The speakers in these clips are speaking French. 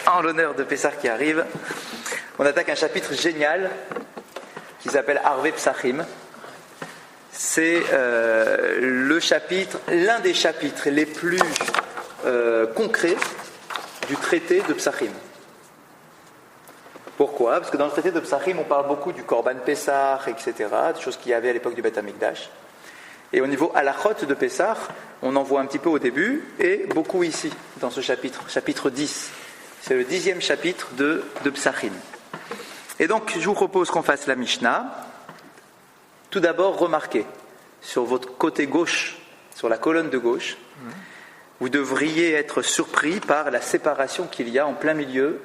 en l'honneur de Pessah qui arrive, on attaque un chapitre génial qui s'appelle Arve Psachim. C'est l'un des chapitres les plus concrets du traité de Psachim. Pourquoi ? Parce que dans le traité de Psachim, on parle beaucoup du Korban Pessah, etc., des choses qu'il y avait à l'époque du Beth Amikdash. Et au niveau halachot de Pessah, on en voit un petit peu au début, et beaucoup ici, dans ce chapitre 10. C'est le 10e chapitre de Psachim. Et donc, je vous propose qu'on fasse la Mishnah. Tout d'abord, remarquez, sur votre côté gauche, sur la colonne de gauche, vous devriez être surpris par la séparation qu'il y a en plein milieu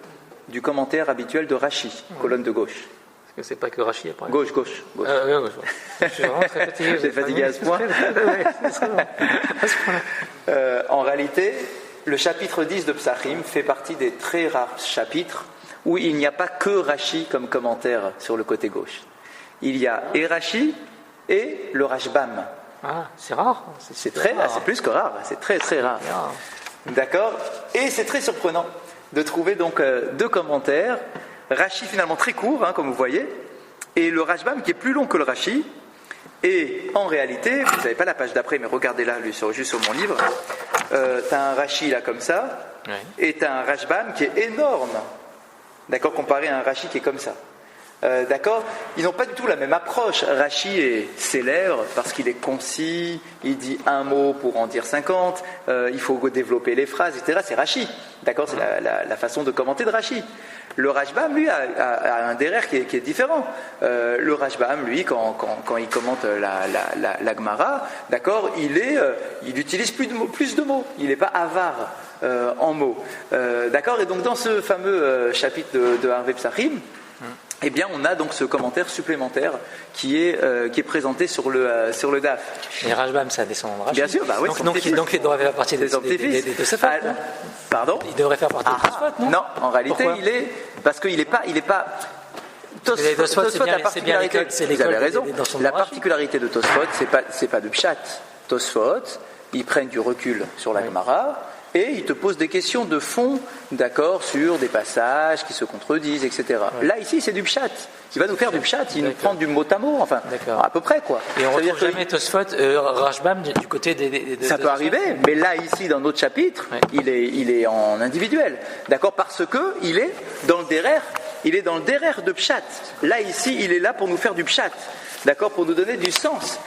du commentaire habituel de Rashi, colonne de gauche. Parce que c'est pas que Rashi après. Gauche. Je suis vraiment très fatigué. Vous êtes fatigué à ce point. En réalité, le chapitre 10 de Psachim fait partie des très rares chapitres où il n'y a pas que Rashi comme commentaire sur le côté gauche. Il y a et Rashi et le Rashbam. Ah, c'est rare. C'est plus que rare. C'est très très rare. D'accord ? Et c'est très surprenant de trouver donc deux commentaires. Rashi finalement très court, comme vous voyez, et le Rashbam qui est plus long que le Rashi. Et en réalité, vous n'avez pas la page d'après, mais regardez là, juste sur mon livre, tu as un Rashi là comme ça, oui. Et tu as un Rashbam qui est énorme, d'accord, comparé à un Rashi qui est comme ça. D'accord ? Ils n'ont pas du tout la même approche. Rashi est célèbre parce qu'il est concis, il dit un mot pour en dire 50, il faut développer les phrases, etc. C'est Rashi, d'accord ? C'est la façon de commenter de Rashi. Le Rashbam, lui, a un derer qui est différent. Le Rashbam, lui, quand il commente la Gemara, d'accord, il utilise plus de mots. Il n'est pas avare en mots. D'accord ? Et donc, dans ce fameux chapitre de Arve Psachim, eh bien, on a donc ce commentaire supplémentaire qui est présenté sur le DAF. Et Rashbam, ça descend de Rashi. Bien sûr, bah oui. Donc il devrait faire partie des Tosafot. Pardon ? Il devrait faire partie des Tosafot, non ? Non, en réalité, parce qu'il n'est pas. Tosfot, c'est bien l'école. Vous avez raison. La particularité de Tosfot, c'est pas de pshat. Tosfot, ils prennent du recul sur la Gemara. Et il te pose des questions de fond, d'accord, sur des passages qui se contredisent, etc. Ouais. Là, ici, c'est du pshat. Il va nous faire du pshat, il nous prend du mot à mot, enfin, à peu près, quoi. Et on ne retrouve jamais Tosfot, Rashbam du côté des ça peut arriver, mais là, ici, dans notre chapitre, ouais. il est en individuel, d'accord, parce que il est dans le derer de pshat. Là, ici, il est là pour nous faire du pshat, d'accord, pour nous donner du sens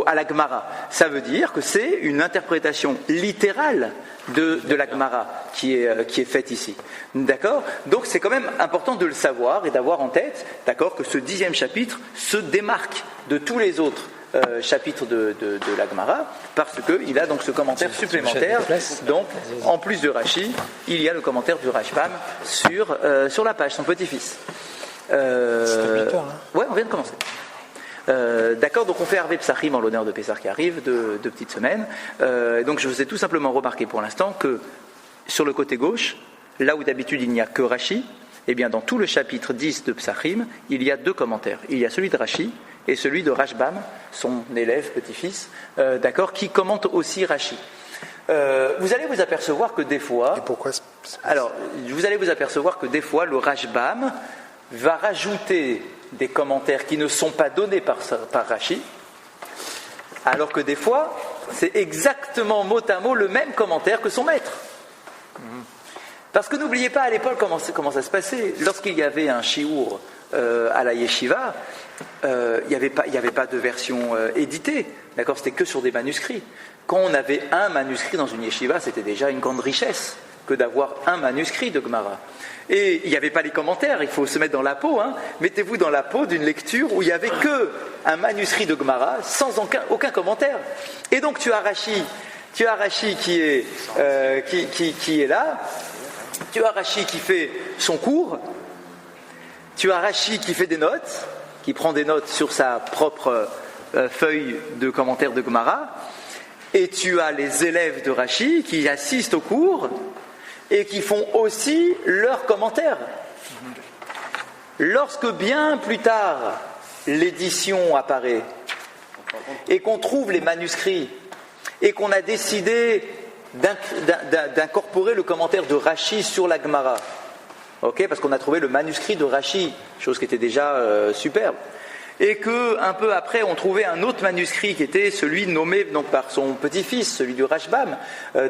à la Gemara. Ça veut dire que c'est une interprétation littérale de la Gemara qui est faite ici. D'accord ? Donc c'est quand même important de le savoir et d'avoir en tête, d'accord, que ce 10e chapitre se démarque de tous les autres chapitres de la Gemara parce qu'il a donc ce commentaire supplémentaire. Donc en plus de Rashi, il y a le commentaire du Rashbam sur la page, son petit-fils. C'est 8 heures, là. Ouais, on vient de commencer. D'accord, donc on fait Arve Psachim en l'honneur de Pessah qui arrive, de petites semaines. Donc je vous ai tout simplement remarqué pour l'instant que sur le côté gauche, là où d'habitude il n'y a que Rashi, eh bien dans tout le chapitre 10 de Psachim, il y a deux commentaires. Il y a celui de Rashi et celui de Rashbam, son élève, petit-fils, d'accord, qui commente aussi Rashi. Vous allez vous apercevoir que des fois... Et pourquoi vous allez vous apercevoir que des fois le Rashbam va rajouter des commentaires qui ne sont pas donnés par Rashi, alors que des fois, c'est exactement mot à mot le même commentaire que son maître. Parce que n'oubliez pas à l'époque comment ça se passait. Lorsqu'il y avait un shiur à la yeshiva, il n'y avait pas de version éditée, d'accord, c'était que sur des manuscrits. Quand on avait un manuscrit dans une yeshiva, c'était déjà une grande richesse que d'avoir un manuscrit de Gemara. Et il n'y avait pas les commentaires, il faut se mettre dans la peau, mettez-vous dans la peau d'une lecture où il n'y avait que un manuscrit de Gemara sans aucun commentaire. Et donc tu as Rashi qui est là, tu as Rashi qui fait son cours, tu as Rashi qui fait des notes, qui prend des notes sur sa propre feuille de commentaire de Gemara, et tu as les élèves de Rashi qui assistent au cours et qui font aussi leurs commentaires. Lorsque bien plus tard l'édition apparaît et qu'on trouve les manuscrits et qu'on a décidé d'incorporer le commentaire de Rashi sur la Gemara. Ok, parce qu'on a trouvé le manuscrit de Rashi, chose qui était déjà superbe. Et que un peu après, on trouvait un autre manuscrit qui était celui nommé donc par son petit-fils, celui du Rashbam,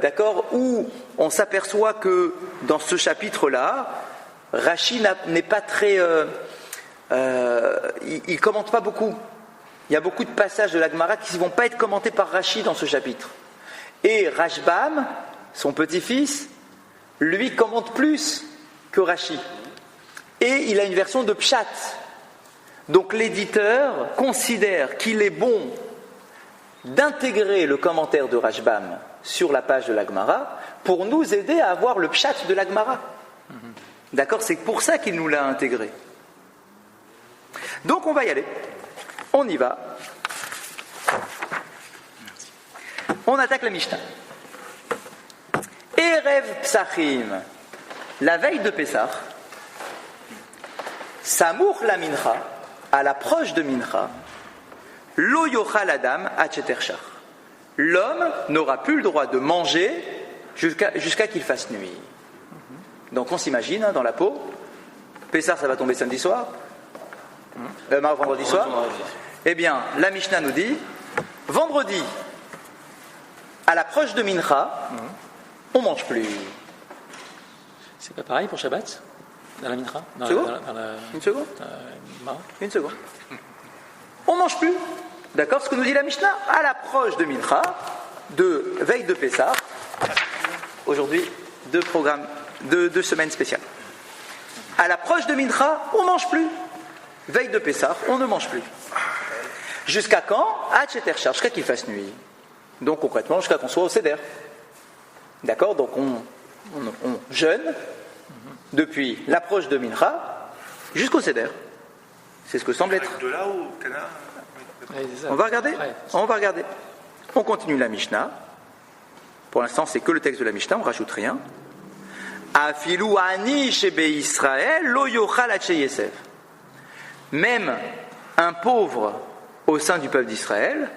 d'accord, où on s'aperçoit que dans ce chapitre-là, Rashi n'est pas très, il commente pas beaucoup. Il y a beaucoup de passages de la Gemara qui ne vont pas être commentés par Rashi dans ce chapitre. Et Rashbam, son petit-fils, lui commente plus que Rashi. Et il a une version de Pshat. Donc l'éditeur considère qu'il est bon d'intégrer le commentaire de Rashbam sur la page de la Gemara pour nous aider à avoir le Pshat de la Gemara. D'accord ? C'est pour ça qu'il nous l'a intégré. Donc on va y aller. On y va. On attaque la Mishnah. Erev Psachim, la veille de Pessah, Samour la Mincha, à l'approche de Mincha, Lo yochal Adam Hachetershach. L'homme n'aura plus le droit de manger jusqu'à qu'il fasse nuit. Donc on s'imagine dans la peau, Pessah ça va tomber samedi soir, vendredi soir. Eh bien, la Mishnah nous dit, vendredi, à l'approche de Mincha, on mange plus. C'est pas pareil pour Shabbat dans la Mincha Une seconde. Une seconde. On mange plus. D'accord ? Ce que nous dit la Mishnah, à l'approche de Mincha, de veille de Pessah, aujourd'hui, deux semaines spéciales. À l'approche de Mincha, on mange plus. Veille de Pessah, on ne mange plus. Jusqu'à quand ? Jusqu'à qu'il fasse nuit. Donc concrètement, jusqu'à qu'on soit au Seder. D'accord ? Donc on jeûne depuis l'approche de Mincha jusqu'au Seder. C'est ce que semble être. De là au Cana. On va regarder. On continue la Mishnah. Pour l'instant, c'est que le texte de la Mishnah, on ne rajoute rien. Afilu ani shebe Israël lo yochal hache Yesef. Même un pauvre au sein du peuple d'Israël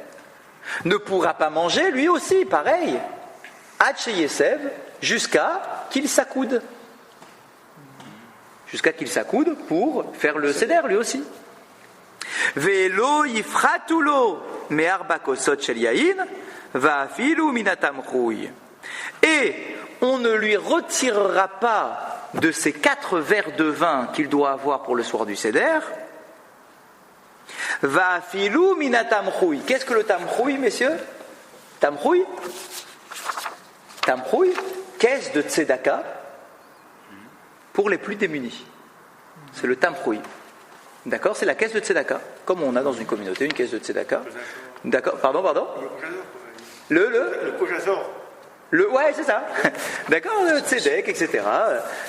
ne pourra pas manger lui aussi, pareil, hache Yesef, jusqu'à qu'il s'accoude. Jusqu'à qu'il s'accoude pour faire le seder lui aussi. Velo yifratulo me'arba kosot shel yain va'afilu minatam rouille. Et on ne lui retirera pas de ces 4 verres de vin qu'il doit avoir pour le soir du seder. Va'afilu minatam rouille. Qu'est-ce que le tamrouille, messieurs ? Tamrouille, caisse de tzedaka pour les plus démunis. C'est le tamrouille. D'accord ? C'est la caisse de tzedaka, comme on a dans une communauté une caisse de tzedaka. D'accord ? Pardon ? Le Kojazor. Ouais, c'est ça. D'accord ? Le tzedek, etc.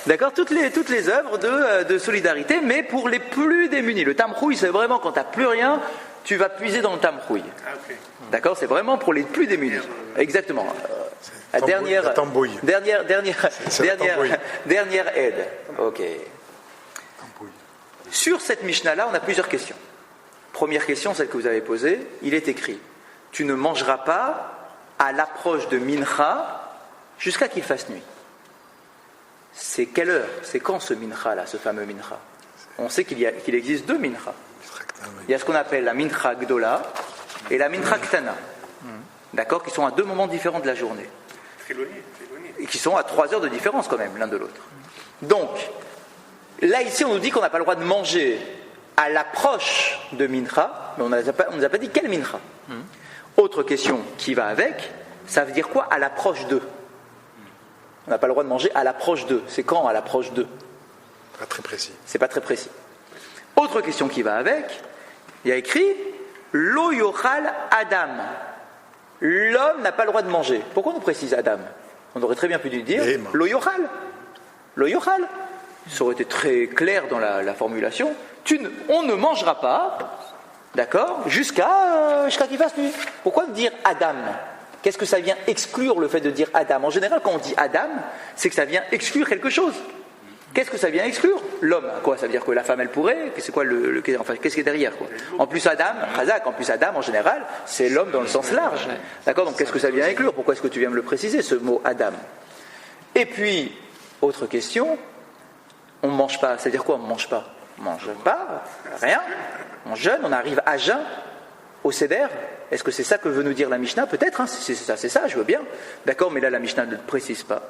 D'accord ? Toutes les œuvres de solidarité, mais pour les plus démunis. Le tamrouille, c'est vraiment quand tu n'as plus rien, tu vas puiser dans le tamrouille. Ah, ok. D'accord ? C'est vraiment pour les plus démunis. Exactement. La dernière aide. Ok. Sur cette Mishnah-là, on a plusieurs questions. Première question, celle que vous avez posée, il est écrit « Tu ne mangeras pas à l'approche de Mincha jusqu'à qu'il fasse nuit ». C'est quelle heure ? C'est quand ce Mincha-là, ce fameux Mincha ? On sait qu'il existe 2 Mincha. Il y a ce qu'on appelle la Mincha Gdola et la Mincha Ktana. D'accord ? Qui sont à 2 moments différents de la journée. Très éloigné. Et qui sont à 3 heures de différence quand même, l'un de l'autre. Donc, là ici on nous dit qu'on n'a pas le droit de manger à l'approche de Mincha, mais on ne nous a pas dit quelle Mincha. Autre question qui va avec, ça veut dire quoi à l'approche de ? On n'a pas le droit de manger à l'approche de. C'est quand à l'approche de ? Pas très précis. C'est pas très précis. Autre question qui va avec, il y a écrit Lo yochal Adam. L'homme n'a pas le droit de manger. Pourquoi on nous précise Adam ? On aurait très bien pu dire Lo yochal. Lo yochal. Ça aurait été très clair dans la formulation. On ne mangera pas, d'accord, jusqu'à qu'il fasse nuit. Pourquoi dire Adam ? Qu'est-ce que ça vient exclure le fait de dire Adam ? En général, quand on dit Adam, c'est que ça vient exclure quelque chose. Qu'est-ce que ça vient exclure? L'homme, quoi? Ça veut dire que la femme, elle pourrait? C'est quoi enfin, qu'est-ce qui est derrière, quoi? En plus, Adam, en général, c'est l'homme dans le sens large. D'accord? Donc, qu'est-ce que ça vient exclure? Pourquoi est-ce que tu viens me le préciser, ce mot Adam? Et puis, autre question, on ne mange pas. C'est-à-dire quoi, on ne mange pas? On ne mange pas, rien. On jeûne, on arrive à jeun au Seder. Est-ce que c'est ça que veut nous dire la Mishnah? Peut-être, hein, c'est ça, je veux bien. D'accord, mais là, la Mishnah ne le précise pas.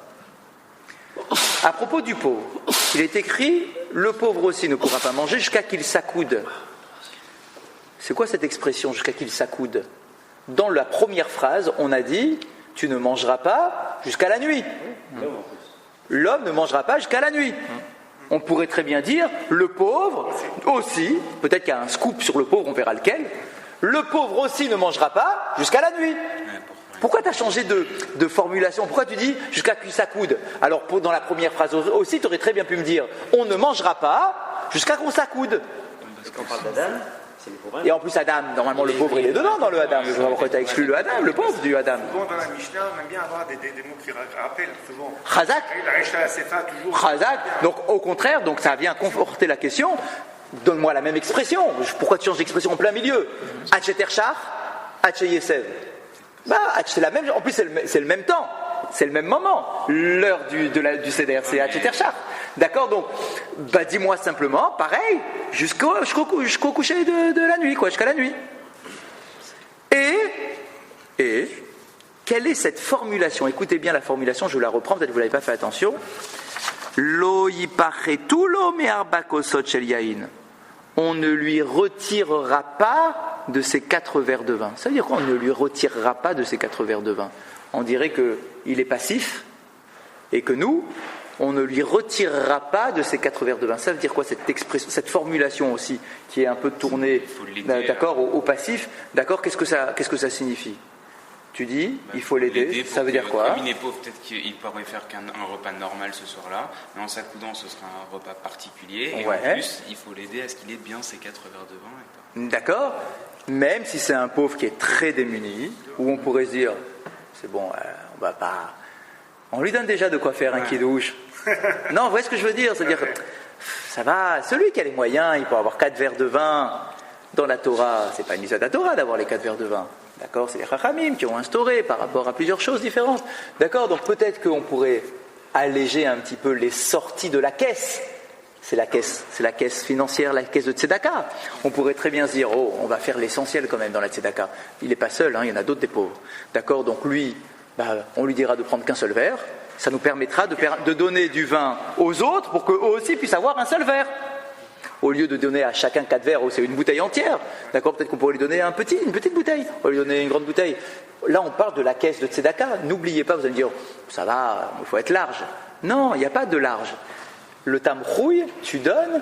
À propos du pauvre, il est écrit « Le pauvre aussi ne pourra pas manger jusqu'à qu'il s'accoude ». C'est quoi cette expression « jusqu'à qu'il s'accoude » ? Dans la première phrase, on a dit « Tu ne mangeras pas jusqu'à la nuit ». L'homme ne mangera pas jusqu'à la nuit. On pourrait très bien dire « Le pauvre aussi », peut-être qu'il y a un scoop sur le pauvre, on verra lequel, « Le pauvre aussi ne mangera pas jusqu'à la nuit ». Pourquoi tu as changé de formulation? Pourquoi tu dis jusqu'à qu'il s'accoude? Alors dans la première phrase aussi, tu aurais très bien pu me dire on ne mangera pas jusqu'à qu'on s'accoude. Parce qu'on parle d'Adam, c'est le pauvre. Et en plus Adam, normalement le pauvre il est dedans dans le Adam. Je vois pourquoi tu as exclu le Adam, le pauvre du Adam. Souvent dans la Mishnah, on aime bien avoir des mots qui rappellent souvent. Chazak. La Recha, la Sefa, toujours. Chazak. Donc au contraire, donc ça vient conforter la question. Donne-moi la même expression. Pourquoi tu changes d'expression en plein milieu? Hacheterchar, Hacheyesev. Bah, c'est la même. En plus, c'est le même temps, c'est le même moment. L'heure du Seder, c'est Hacheterchar. D'accord, donc, bah, dis-moi simplement, pareil, jusqu'au coucher de la nuit, quoi, jusqu'à la nuit. Et quelle est cette formulation? Écoutez bien la formulation, je la reprends, peut-être que vous n'avez pas fait attention. Lo yipachetulo me'arbakosot shel yain. On ne lui retirera pas de ses 4 verres de vin. Ça veut dire quoi? On ne lui retirera pas de ses 4 verres de vin. On dirait qu'il est passif et que nous, on ne lui retirera pas de ses 4 verres de vin. Ça veut dire quoi cette expression, cette formulation aussi qui est un peu tournée, d'accord, au passif. D'accord, qu'est-ce que ça signifie? Tu dis, il faut l'aider, ça veut dire quoi? Comme il est pauvre, peut-être qu'il pourrait faire qu'un repas normal ce soir-là, mais en s'accoudant, ce sera un repas particulier. Et en plus, il faut l'aider à ce qu'il ait bien ses 4 verres de vin. D'accord? Même si c'est un pauvre qui est très démuni, où on pourrait se dire, c'est bon, on va pas... On lui donne déjà de quoi faire un kidouche. Non, vous voyez ce que je veux dire? C'est-à-dire, ça va, celui qui a les moyens, il peut avoir 4 verres de vin. Dans la Torah, c'est pas une mitzvah de la Torah d'avoir les 4 verres de vin. D'accord, c'est les Chachamim qui ont instauré par rapport à plusieurs choses différentes. D'accord, donc peut-être qu'on pourrait alléger un petit peu les sorties de la caisse. C'est la caisse financière, la caisse de Tzedaka. On pourrait très bien se dire, oh, on va faire l'essentiel quand même dans la Tzedaka. Il n'est pas seul, hein, il y en a d'autres des pauvres. D'accord, donc lui, on lui dira de prendre qu'un seul verre. Ça nous permettra de donner du vin aux autres pour qu'eux aussi puissent avoir un seul verre. Au lieu de donner à chacun 4 verres, c'est une bouteille entière. D'accord, peut-être qu'on pourrait lui donner une petite bouteille. On va lui donner une grande bouteille. Là, on parle de la caisse de Tzedaka. N'oubliez pas, vous allez me dire, ça va, il faut être large. Non, il n'y a pas de large. Le tamrouille, tu donnes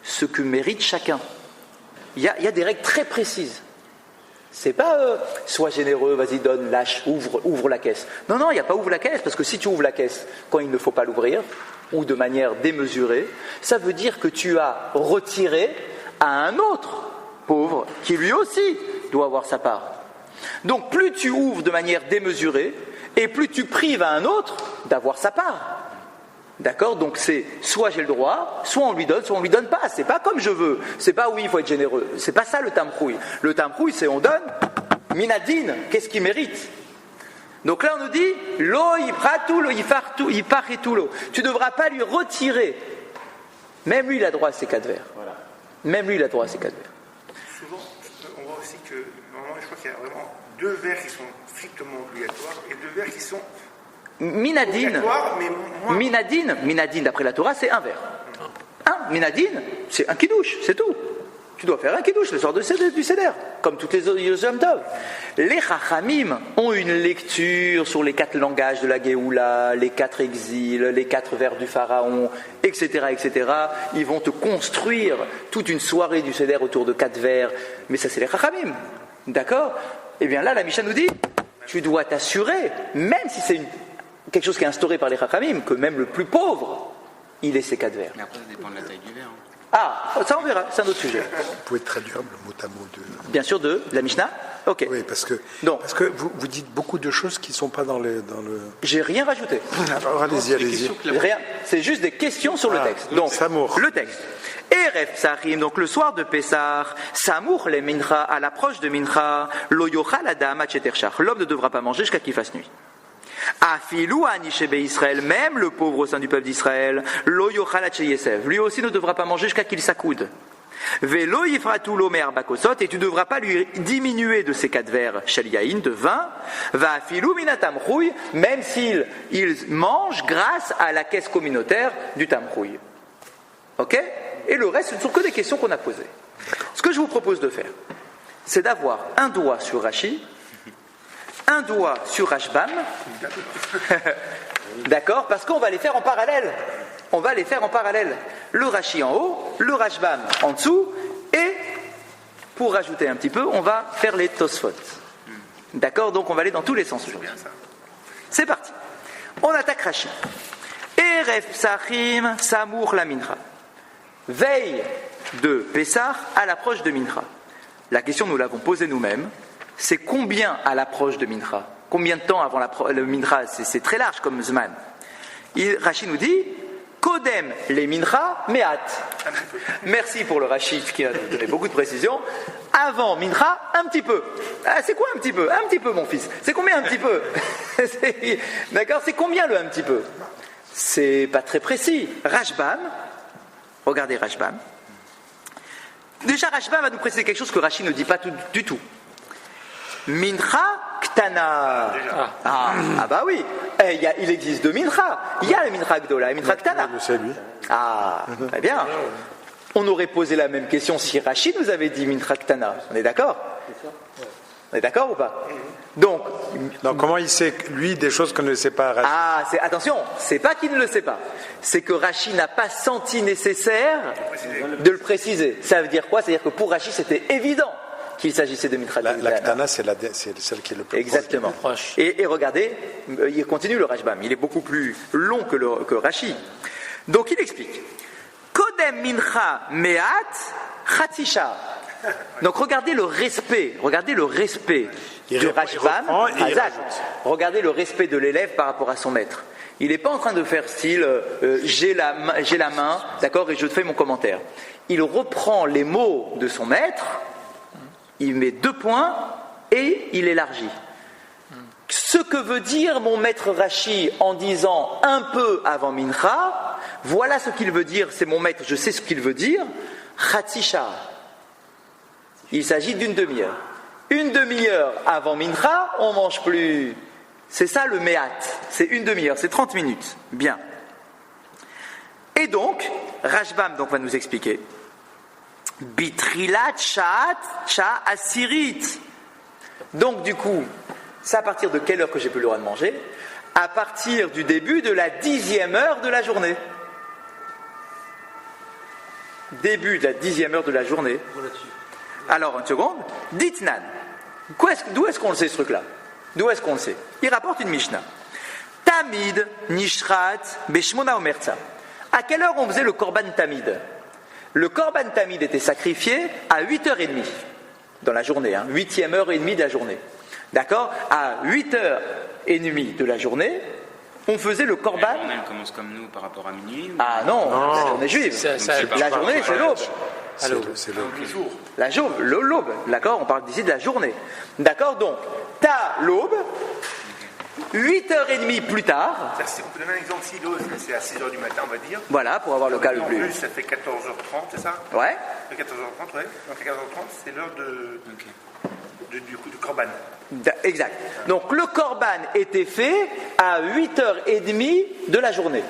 ce que mérite chacun. Il y a des règles très précises. C'est pas sois généreux, vas-y, donne, lâche, ouvre la caisse. Non, il n'y a pas ouvre la caisse, parce que si tu ouvres la caisse quand il ne faut pas l'ouvrir, ou de manière démesurée, ça veut dire que tu as retiré à un autre pauvre qui lui aussi doit avoir sa part. Donc plus tu ouvres de manière démesurée, et plus tu prives à un autre d'avoir sa part. D'accord? Donc c'est soit j'ai le droit, soit on lui donne pas. C'est pas comme je veux. C'est pas oui, il faut être généreux. C'est pas ça le tamrouille. Le tamrouille, c'est on donne minadine, qu'est-ce qu'il mérite? Donc là on nous dit lo yipratulo yipachetulo. Tu ne devras pas lui retirer. Même lui il a droit à ses 4 verres. Voilà. Même lui il a droit à ses 4 verres. Souvent, on voit aussi que normalement je crois qu'il y a vraiment 2 verres qui sont strictement obligatoires et 2 verres qui sont minadine, d'après la Torah, c'est un verre. Minadine, c'est un kidouche, c'est tout. Tu dois faire un kidouche le soir du Seder, comme toutes les autres Yom Tov. Les Chachamim ont une lecture sur les 4 langages de la Géoula, les 4 exils, les 4 vers du Pharaon, etc., etc. Ils vont te construire toute une soirée du Seder autour de 4 vers. Mais ça, c'est les Chachamim. D'accord? Eh bien là, la Mishnah nous dit, tu dois t'assurer, même si c'est quelque chose qui est instauré par les Chachamim, que même le plus pauvre, il ait ses 4 verres. Mais après, ça dépend de la taille du verre. Ah, ça on verra, c'est un autre sujet. Vous pouvez traduire le mot à mot de... Bien sûr, de la Mishnah. Ok. Oui, parce que vous dites beaucoup de choses qui ne sont pas dans le... J'ai rien rajouté. Alors allez-y. Rien. C'est juste des questions sur le texte. Donc, Samour. le texte. Erev Psarim, donc le soir de Pessah, Samour les Mincha, à l'approche de Mincha, Lo yochal adam ad shetershach. L'homme ne devra pas manger jusqu'à qu'il fasse nuit. Afilou anishebe Israël, même le pauvre au sein du peuple d'Israël, Lo yochal ad sheyesev. Lui aussi ne devra pas manger jusqu'à qu'il s'accoude. Velo yifratu lo mer bakosot, et tu ne devras pas lui diminuer de ses 4 verres shel yain, de vin, va afilou minatamrouille, même s'il mange grâce à la caisse communautaire du tamrouille. Ok? Et le reste, ce ne sont que des questions qu'on a posées. Ce que je vous propose de faire, c'est d'avoir un doigt sur Rashi, un doigt sur Rashbam, d'accord? Parce qu'on va les faire en parallèle. On va les faire en parallèle. Le Rashi en haut, le Rashbam en dessous, et pour rajouter un petit peu, on va faire les Tosfot. D'accord? Donc on va aller dans tous les sens aujourd'hui. C'est parti. On attaque Rashi. Erev Psachim Samour la Mincha. Veille de Pessah à l'approche de Mincha. La question, nous l'avons posée nous-mêmes, c'est combien à l'approche de Mincha? Combien de temps avant le Mincha? C'est très large comme Zman. Rashi nous dit Kodem les Mincha Mehat. Merci pour le Rashi qui a donné beaucoup de précision. Avant Mincha, un petit peu. Ah, c'est quoi un petit peu? Un petit peu, mon fils. C'est combien un petit peu? D'accord? C'est combien le un petit peu? C'est pas très précis. Rashbam, regardez Rashbam. Déjà, Rashbam va nous préciser quelque chose que Rashi ne dit pas du tout. Mincha Ktana. Ah bah oui, il existe deux Mincha. Il y a le Mincha Gdola et Mincha Ktana. C'est lui. Ah, très bien. On aurait posé la même question si Rashi nous avait dit Mincha Ktana. On est d'accord? On est d'accord ou pas? Donc comment il sait, lui, des choses qu'on ne sait pas, Rashi? Ah, attention, c'est pas qu'il ne le sait pas. C'est que Rashi n'a pas senti nécessaire de le préciser. Ça veut dire quoi? C'est-à-dire que pour Rashi, c'était évident qu'il s'agissait de Mincha Ktana. La Ktana, c'est celle qui est le plus exactement proche. Et regardez, il continue le Rashbam. Il est beaucoup plus long que Rashi. Donc il explique. Kodem Mincha Mehat Chatisha. Donc regardez le respect de Rashbam. Regardez le respect de l'élève par rapport à son maître. Il n'est pas en train de faire style j'ai la main, d'accord, et je te fais mon commentaire. Il reprend les mots de son maître, il met 2 points et il élargit. Ce que veut dire mon maître Rashi en disant un peu avant Mincha, voilà ce qu'il veut dire, c'est mon maître, je sais ce qu'il veut dire, Chatisha. Il s'agit d'une demi-heure. Une demi-heure avant Mincha, on ne mange plus. C'est ça le Mehat. C'est une demi-heure, c'est 30 minutes. Bien. Et donc, Rashbam va nous expliquer. Bitrilat Shat Asirit. Donc, du coup, c'est à partir de quelle heure que j'ai plus le droit de manger? À partir du début de la 10e heure de la journée. Début de la 10e heure de la journée. Alors, une seconde. Ditnan. D'où est-ce qu'on le sait, ce truc-là? D'où est-ce qu'on le sait? Il rapporte une Mishnah. Tamid Nishrat Beshmona Omerza. À quelle heure on faisait le Korban Tamid? Le Korban Tamid était sacrifié à 8h30 dans la journée, 8e heure et demie de la journée. D'accord? À 8h30 de la journée, on faisait le Korban. La journée, elle commence comme nous par rapport à minuit ou... Ah non, la journée juive. La journée, c'est l'aube. C'est l'aube. La l'aube, d'accord? On parle d'ici de la journée. D'accord? Donc, t'as l'aube, 8h30 plus tard. On peut donner un exemple si l'aube, c'est à 6h du matin, on va dire. Voilà, pour avoir le cas le En plus. plus, ça fait 14h30, c'est ça? Ouais. 14h30, ouais. Donc à 14h30, c'est l'heure du Korban. Exact. Donc le Korban était fait à 8h30 de la journée.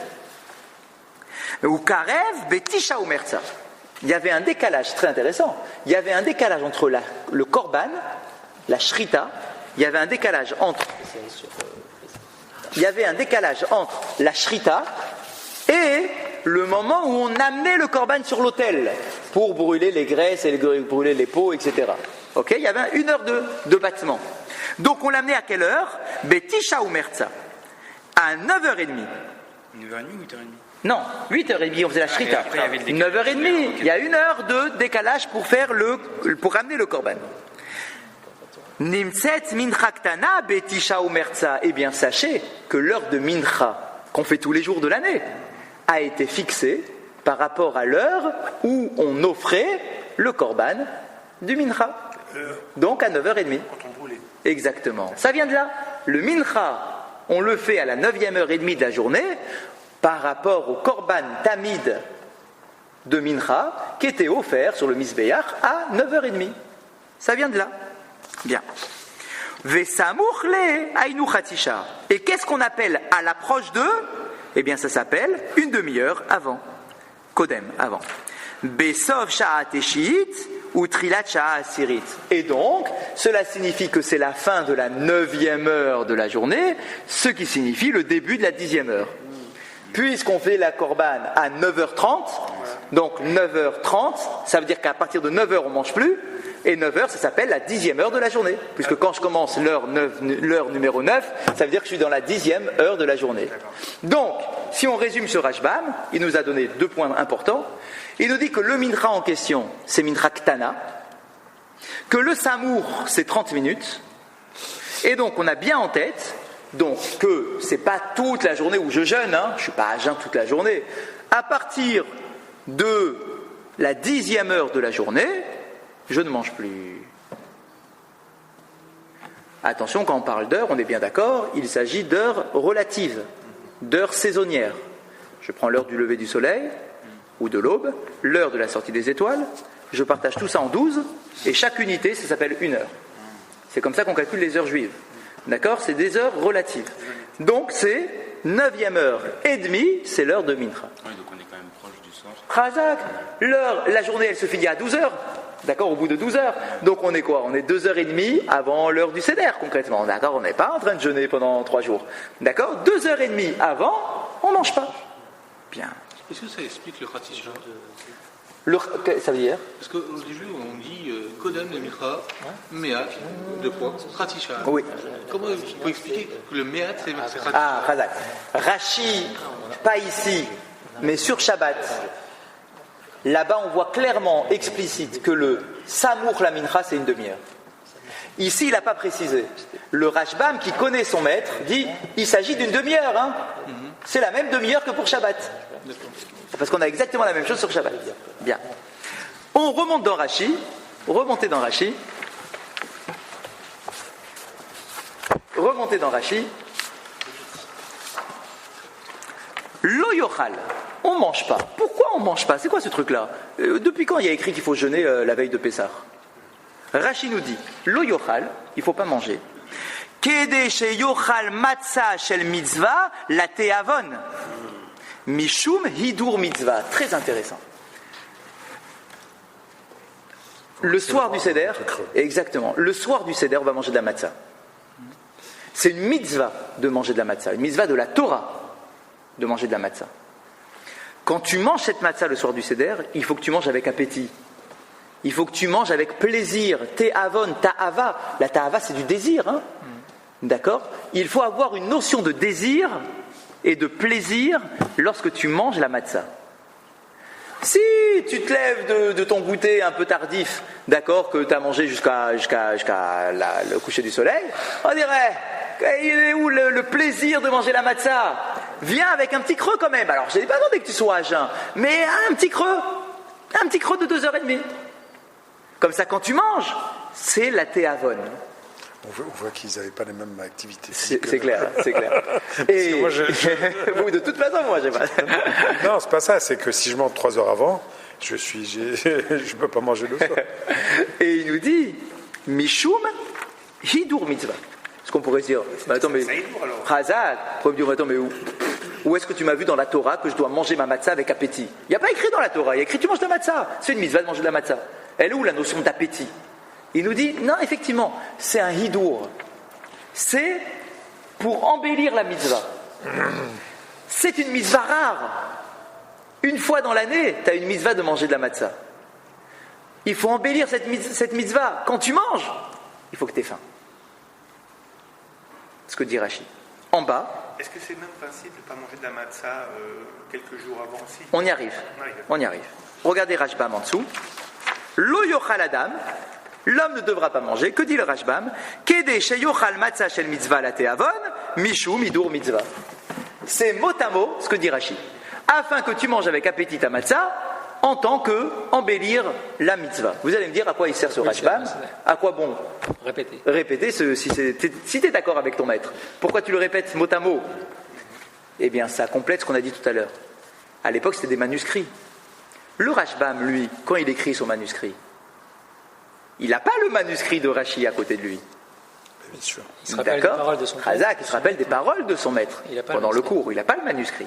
Ou Karev Betisha Umerza. Il y avait un décalage très intéressant. Il y avait un décalage entre le Korban, la Shrita, il y avait un décalage entre la Shrita et le moment où on amenait le Korban sur l'autel pour brûler les graisses et brûler les peaux, etc. Ok, il y avait 1 heure de battement. Donc on l'amenait à quelle heure? Betisha Umerza. À 9h30. 9h30 ou 8h30? Non, 8h30, on faisait la shrita. 9h30, il y a 1 heure de décalage pour ramener le korban. Nimtset mincha ktana betisha umerza. Eh bien, sachez que l'heure de mincha, qu'on fait tous les jours de l'année, a été fixée par rapport à l'heure où on offrait le korban du mincha. Donc à 9h30. Quand on brûlait. Exactement. Ça vient de là. Le mincha, on le fait à la 9e heure et demie de la journée par rapport au korban tamid de mincha qui était offert sur le misbéach à 9h30. Ça vient de là. Bien. Vesamouchle aïnou khatisha. Et qu'est-ce qu'on appelle à l'approche de? Eh bien, ça s'appelle une demi-heure avant. Kodem, avant. Besov sha'at eshit ou trilat sha'at asirit. Et donc, cela signifie que c'est la fin de la 9e heure de la journée, ce qui signifie le début de la 10e heure. Puisqu'on fait la korban à 9h30, donc 9h30, ça veut dire qu'à partir de 9h on ne mange plus, et 9h ça s'appelle la 10e heure de la journée. Puisque quand je commence l'heure numéro 9, ça veut dire que je suis dans la 10e heure de la journée. Donc, si on résume ce Rashbam, il nous a donné 2 points importants. Il nous dit que le mincha en question, c'est mincha ktana, que le samour, c'est 30 minutes, et donc on a bien en tête donc que c'est pas toute la journée où je jeûne, je suis pas à jeûne toute la journée. À partir de la 10e heure de la journée, je ne mange plus. Attention, quand on parle d'heures, on est bien d'accord, il s'agit d'heures relatives, d'heures saisonnières. Je prends l'heure du lever du soleil ou de l'aube, l'heure de la sortie des étoiles, je partage tout ça en 12, et chaque unité, ça s'appelle 1 heure. C'est comme ça qu'on calcule les heures juives. D'accord? C'est des heures relatives. Donc c'est 9e heure et demie, c'est l'heure de mincha. Oui, donc on est quand même proche du soir. Khazak, la journée elle se finit à 12 heures. D'accord? Au bout de 12 heures. Donc on est quoi? On est 2h30 avant l'heure du Seder concrètement. D'accord? On n'est pas en train de jeûner pendant 3 jours. D'accord? 2h30 avant, on ne mange pas. Bien. Est-ce que ça explique le khatisha? Ça veut dire? Parce qu'au début, on dit Kodem le Micha, Meat, 2 points, Khatisha. Oui. Comment vous pouvez expliquer que le Meat, c'est Khatisha? Ah, Khazak. Rashi, pas ici, mais sur Shabbat. Là-bas, on voit clairement, explicite, que le Samour la Mincha, c'est une demi-heure. Ici, il n'a pas précisé. Le Rashbam, qui connaît son maître, dit il s'agit d'une demi-heure. C'est la même demi-heure que pour Shabbat. Parce qu'on a exactement la même chose sur Shabbat. Bien. On remonte dans Rashi. Remontez dans Rashi. Lo yochal. On ne mange pas. Pourquoi on ne mange pas? C'est quoi ce truc-là? Depuis quand il y a écrit qu'il faut jeûner la veille de Pessah? Rashi nous dit Lo yochal, il ne faut pas manger. Kede she yochal matzah shel mitzvah la teavon. Mishum hidur mitzvah. Très intéressant. Le soir du Seder, exactement. Le soir du Seder, on va manger de la matzah. C'est une mitzvah de manger de la matzah, une mitzvah de la Torah de manger de la matzah. Quand tu manges cette matzah le soir du Seder, il faut que tu manges avec appétit. Il faut que tu manges avec plaisir. Te'avon, ta'ava. La ta'ava, c'est du désir. D'accord? Il faut avoir une notion de désir et de plaisir lorsque tu manges la matzah. Si tu te lèves de ton goûter un peu tardif, d'accord, que tu as mangé jusqu'à le coucher du soleil, on dirait, il est où le plaisir de manger la matzah? Viens avec un petit creux quand même. Alors, je n'ai pas demandé que tu sois à jeun, mais un petit creux de 2h30. Comme ça, quand tu manges, c'est la théavone. On voit qu'ils n'avaient pas les mêmes activités. C'est clair. Et moi, de toute façon, moi, j'ai pas. Non, c'est pas ça. C'est que si je mange 3 heures avant, je peux pas manger le soir. Et il nous dit Mishum hidur mitzvah. Ce qu'on pourrait se dire, attends, mais Khazak, pourrait me dire, attends, mais où est-ce que tu m'as vu dans la Torah que je dois manger ma matzah avec appétit? Il n'y a pas écrit dans la Torah, il y a écrit tu manges de la matzah. C'est une mitzvah de manger de la matzah. Elle est où la notion d'appétit? Il nous dit, non, effectivement, c'est un hidour. C'est pour embellir la mitzvah. C'est une mitzvah rare. Une fois dans l'année, tu as une mitzvah de manger de la matzah. Il faut embellir cette mitzvah. Quand tu manges, il faut que tu aies faim. Ce que dit Rashi. En bas, Est-ce que c'est le même principe de ne pas manger de la matzah quelques jours avant aussi? On y arrive. Regardez Rashbam en dessous. Lo yochal adam, l'homme ne devra pas manger. Que dit le Rashbam? Kede sheyochal matzah shel mitzvah la teavon, mishu midur mitzvah. C'est mot à mot ce que dit Rashi. Afin que tu manges avec appétit ta matzah, en tant que embellir la mitzvah. Vous allez me dire à quoi il sert ce Rashbam? À quoi bon répéter si tu es d'accord avec ton maître. Pourquoi tu le répètes mot à mot? Eh bien, ça complète ce qu'on a dit tout à l'heure. À l'époque, c'était des manuscrits. Le Rashbam, lui, quand il écrit son manuscrit, il n'a pas le manuscrit de Rashi à côté de lui. Bien sûr. Il se rappelle des paroles de son maître. Razak, il se rappelle des paroles de son maître pendant le cours. Il n'a pas le manuscrit.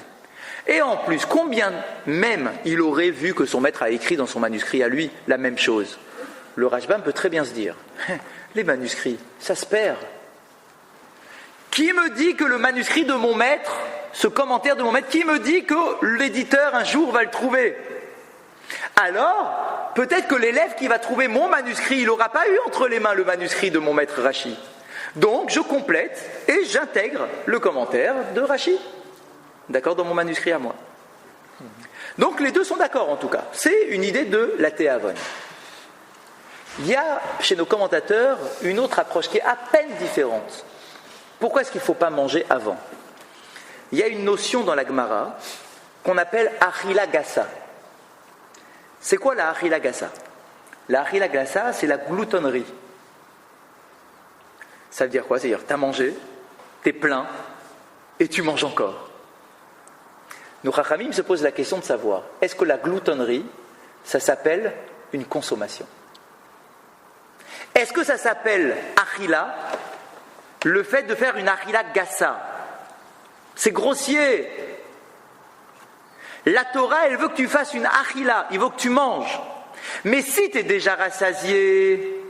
Et en plus, combien même il aurait vu que son maître a écrit dans son manuscrit à lui la même chose? Le Rashbam peut très bien se dire, les manuscrits, ça se perd. Qui me dit que le manuscrit de mon maître, ce commentaire de mon maître, qui me dit que l'éditeur un jour va le trouver? Alors, peut-être que l'élève qui va trouver mon manuscrit, il n'aura pas eu entre les mains le manuscrit de mon maître Rashi. Donc, je complète et j'intègre le commentaire de Rashi. D'accord, dans mon manuscrit à moi. Donc les deux sont d'accord en tout cas. C'est une idée de la Théavon. Il y a chez nos commentateurs une autre approche qui est à peine différente. Pourquoi est-ce qu'il ne faut pas manger avant? Il y a une notion dans la Gemara qu'on appelle Achila Gassa. C'est quoi la Achila Gassa? La Achila Gassa, c'est la gloutonnerie. Ça veut dire quoi? C'est-à-dire tu as mangé, tu es plein et tu manges encore. Nos Chachamim se posent la question de savoir, est-ce que la gloutonnerie, ça s'appelle une consommation? Est-ce que ça s'appelle achila, le fait de faire une achila gassa? C'est grossier. La Torah, elle veut que tu fasses une achila, il veut que tu manges. Mais si tu es déjà rassasié,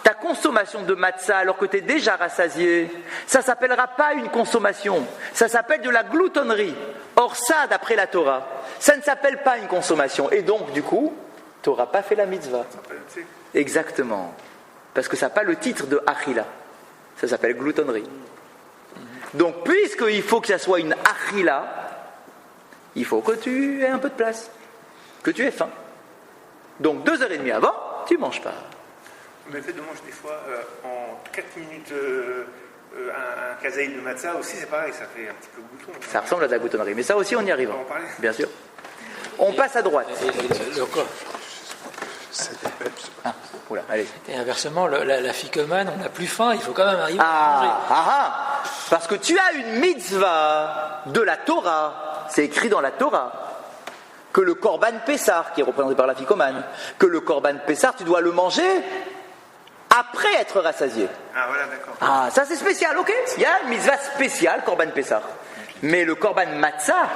ta consommation de matzah alors que tu es déjà rassasié, ça ne s'appellera pas une consommation, ça s'appelle de la gloutonnerie. Or ça, d'après la Torah, ça ne s'appelle pas une consommation. Et donc, du coup, tu n'auras pas fait la mitzvah. Exactement. Parce que ça n'a pas le titre de achila. Ça s'appelle gloutonnerie. Donc, puisqu'il faut que ça soit une achila, il faut que tu aies un peu de place, que tu aies faim. Donc, 2h30 avant, tu ne manges pas. Mais le fait de manger des fois en 4 minutes un kazaïl de matzah aussi, c'est pareil, ça fait un petit peu glouton. Ça ressemble à de la gloutonnerie, mais ça aussi on y arrive. On va en parler. Bien sûr. On passe à droite. Oula, allez. Et inversement, la ficomane, on n'a plus faim, il faut quand même arriver à manger. Parce que tu as une mitzvah de la Torah, c'est écrit dans la Torah, que le korban pessar, qui est représenté par la ficomane, que le korban pessar, tu dois le manger après être rassasié. Ah voilà, d'accord. Ah, ça c'est spécial, ok. Il y a une mitzvah spéciale, korban pessar. Mais le korban matzah,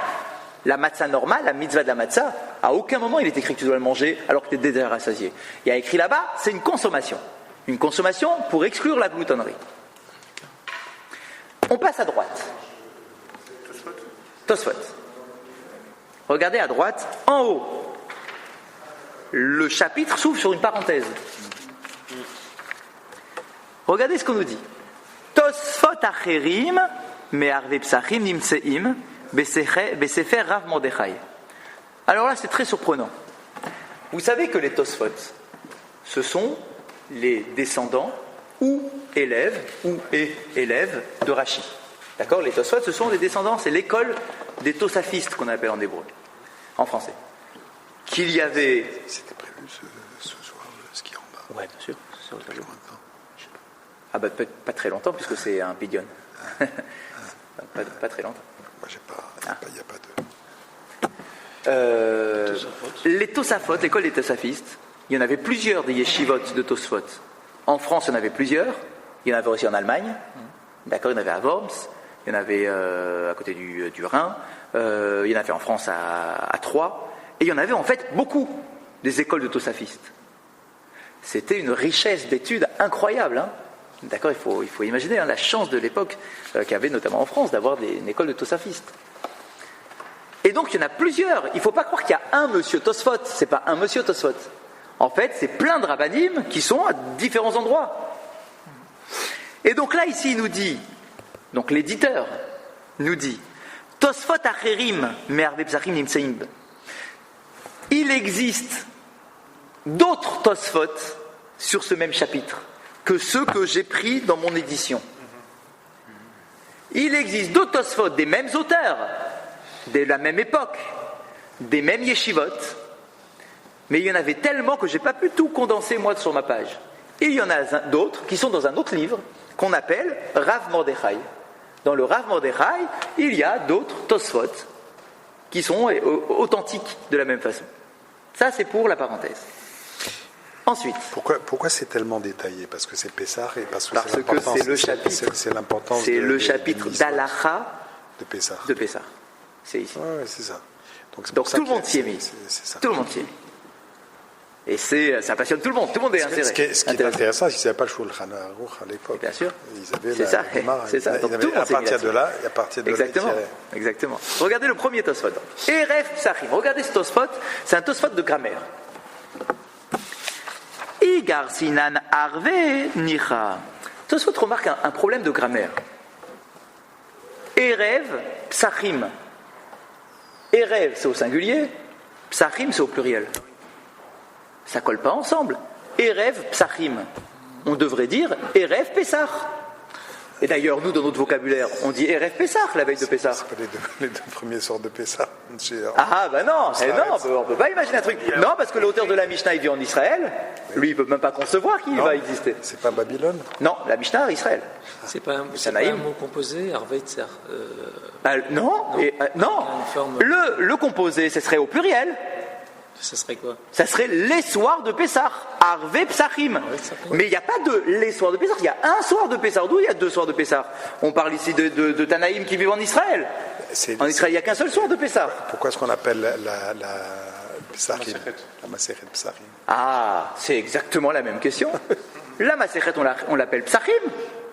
la matzah normale, la mitzvah de la matzah, à aucun moment il est écrit que tu dois le manger alors que tu es déjà rassasié. Il y a écrit là-bas, c'est une consommation. Une consommation pour exclure la gloutonnerie. On passe à droite. Tosfot. Regardez à droite, en haut. Le chapitre s'ouvre sur une parenthèse. Regardez ce qu'on nous dit. Tosfot acherim me'arve psachim nimseim besefer Rav Mordechai. Alors là, c'est très surprenant. Vous savez que les Tosfot, ce sont les descendants ou élèves de Rashi. D'accord? Les Tosfot, ce sont les descendants, c'est l'école des Tosafistes qu'on appelle en hébreu, en français. Qu'il y avait. C'était prévu ce soir le ski en bas. Ouais, bien sûr. Depuis combien de temps? Ah bah pas très longtemps puisque c'est un pidion. pas très longtemps. Moi j'ai pas. Il n'y a pas de. Les Tosafot, l'école des Tosafistes, il y en avait plusieurs des yeshivot de Tosfot. En France, il y en avait plusieurs. Il y en avait aussi en Allemagne. D'accord, il y en avait à Worms. Il y en avait à côté du Rhin. Il y en avait en France à Troyes. Et il y en avait en fait beaucoup des écoles de Tosafistes. C'était une richesse d'études incroyable. Hein. D'accord, il faut imaginer la chance de l'époque qu'il y avait notamment en France d'avoir une école de Tosafistes. Et donc il y en a plusieurs. Il ne faut pas croire qu'il y a un monsieur Tosfot. C'est pas un monsieur Tosfot. En fait, c'est plein de rabbanim qui sont à différents endroits. Et donc là, ici, il nous dit, donc l'éditeur, nous dit Tosfot acherim me'arve psachim nimtseim. Il existe d'autres Tosfot sur ce même chapitre que ceux que j'ai pris dans mon édition. Il existe d'autres Tosfot des mêmes auteurs, de la même époque, des mêmes yeshivot, mais il y en avait tellement que je n'ai pas pu tout condenser moi sur ma page. Et il y en a d'autres qui sont dans un autre livre qu'on appelle Rav Mordechai. Dans le Rav Mordechai, il y a d'autres Tosfot qui sont authentiques de la même façon. Ça, c'est pour la parenthèse. Ensuite. Pourquoi c'est tellement détaillé? Parce que c'est Pessah et parce que c'est le chapitre. C'est l'importance. C'est le chapitre d'Alacha de Pessah. C'est ici. Ouais, c'est ça. Donc tout le monde s'y est mis. Tout le monde s'y est mis. Et ça passionne tout le monde. Tout le monde est inséré. Ce qui est intéressant, c'est qu'ils n'avaient pas le Shulchan Aruch à l'époque. Bien sûr. Ils avaient c'est ça. C'est ça. Donc, tout le monde à partir de là, exactement. Exactement. Regardez le premier Tosfot. Eref Psachim. Regardez ce Tosfot. C'est un Tosfot de grammaire. Igar Sinan Arve Nicha. Tosfot remarque un problème de grammaire. Erev Psachim. Erev, c'est au singulier. Psachim, c'est au pluriel. Ça colle pas ensemble. Erev Psachim. On devrait dire Erev Pessah. Et d'ailleurs, nous, dans notre vocabulaire, on dit Erev Pessah, la veille de Pessah. C'est pas les deux premiers sorts de Pessah. Ah, ben non, on peut pas imaginer un truc. Non, parce que l'auteur de la Mishnah, il vit en Israël. Lui, il peut même pas concevoir qu'il va exister. C'est pas Babylone? Non, la Mishnah, Israël. C'est pas un mot composé, Arveitzer. Non. Le composé, ce serait au pluriel. Ça serait quoi? Ça serait les soirs de Pessah, Arve Psachim. Mais il n'y a pas de les soirs de Pessah, il y a un soir de Pessah. D'où il y a deux soirs de Pessah? On parle ici de Tanaïm qui vivent en Israël. En Israël, il n'y a qu'un seul soir de Pessah. Pourquoi est-ce qu'on appelle la Psachim, la Masechet Psachim? Ah, c'est exactement la même question. La Masechet, on l'appelle Psachim.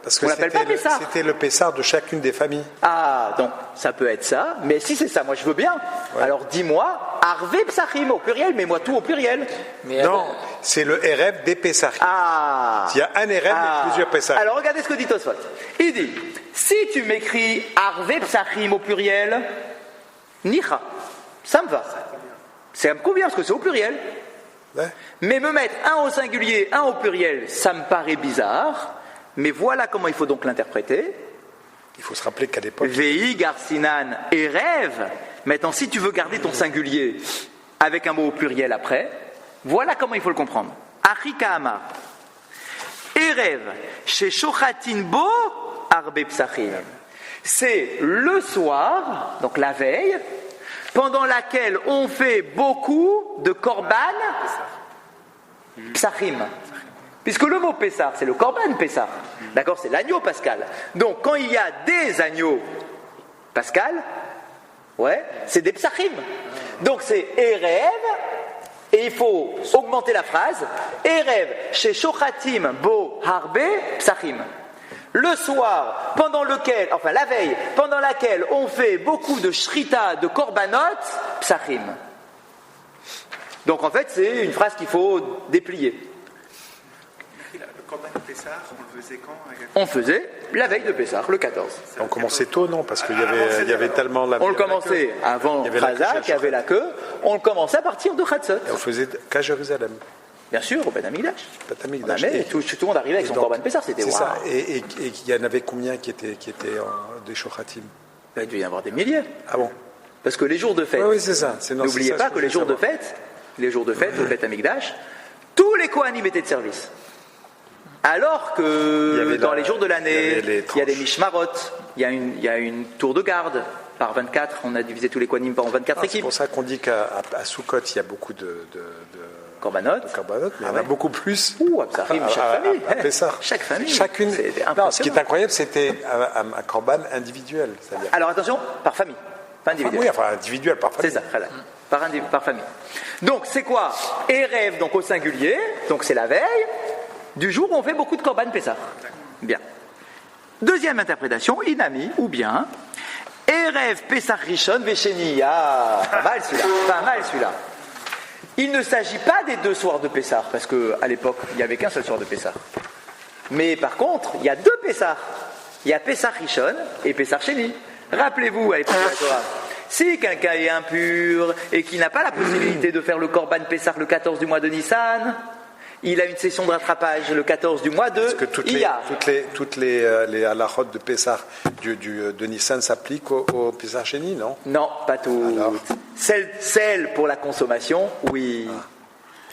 Parce que c'était le Pessah de chacune des familles. Ah, donc ça peut être ça, mais si c'est ça, moi je veux bien. Ouais. Alors dis-moi, Arve Psachim au pluriel, mais moi tout au pluriel. Mais non, c'est le Erev des Pessachim. Ah. Il y a un Erev et plusieurs Pessachim. Alors regardez ce que dit Tosfot. Il dit, si tu m'écris Arve Psachim au pluriel, Nicha, ça me va. Ça me convient parce que c'est au pluriel. Ouais. Mais me mettre un au singulier, un au pluriel, ça me paraît bizarre. Mais voilà comment il faut donc l'interpréter. Il faut se rappeler qu'à l'époque... Vei Garsinan Erev. Maintenant, si tu veux garder ton singulier avec un mot au pluriel après, voilà comment il faut le comprendre. Achika Amar. Erev, chez Shochatin Bo, Arbe Psachim. C'est le soir, donc la veille, pendant laquelle on fait beaucoup de korban Psachim. Puisque le mot Pessah, c'est le Korban Pessah. D'accord, c'est l'agneau pascal. Donc, quand il y a des agneaux pascal, c'est des Psachim. Donc, c'est Erev, et il faut augmenter la phrase. Erev, chez Shochatim, Bo, Harbe, Psachim. Le soir, la veille, pendant laquelle on fait beaucoup de shrita, de korbanot, Psachim. Donc, en fait, c'est une phrase qu'il faut déplier. Korban de Pessah, on le faisait quand? On faisait la veille de Pessah, le 14. On commençait tôt, non? Parce qu'il y avait tellement la... On le commençait avant Chazak, il y avait la queue. On le commençait à partir de Chatzot. Et on faisait qu'à Jérusalem. Bien sûr, au Bet Amikdash. Tout le monde arrivait avec son Korban Pessah, c'était ça. Et il y en avait combien qui étaient des Shochatim? Il devait y en avoir des milliers. Ah bon? Parce que les jours de fête... Oui, c'est ça. N'oubliez pas que les jours de fête, au Bet Amikdash, tous les Kohanim étaient de service. Alors que dans les jours de l'année, il y a des mishmarot, il y a une tour de garde par 24, on a divisé tous les Kohanim en 24 équipes. C'est pour ça qu'on dit qu'à Sukkot, il y a beaucoup de korbanot, mais il y en a beaucoup plus. À Psachim, chaque famille. Chacune. Ce qui est incroyable, c'était un korban individuel. C'est-à-dire... Alors attention, par famille, pas individuel. Individuel, par famille. C'est ça, par famille. Donc c'est quoi? Erev, donc au singulier, donc c'est la veille du jour où on fait beaucoup de Korban Pessah. Bien. Deuxième interprétation, Inami, ou bien Erev Pessah Rishon Vesheni. Ah, pas mal celui-là. Il ne s'agit pas des deux soirs de Pessah, parce qu'à l'époque, il n'y avait qu'un seul soir de Pessah. Mais par contre, il y a deux Pessah. Il y a Pessah Rishon et Pessah Sheni. Rappelez-vous, à l'époque de la Torah, si quelqu'un est impur et qu'il n'a pas la possibilité de faire le Korban Pessah le 14 du mois de Nissan, il a une session de rattrapage le 14 du mois de Est-ce que toutes les halachot de Pessah de Nissan s'appliquent au Pessah Sheni, non? Non, pas toutes. Alors Celle pour la consommation, oui.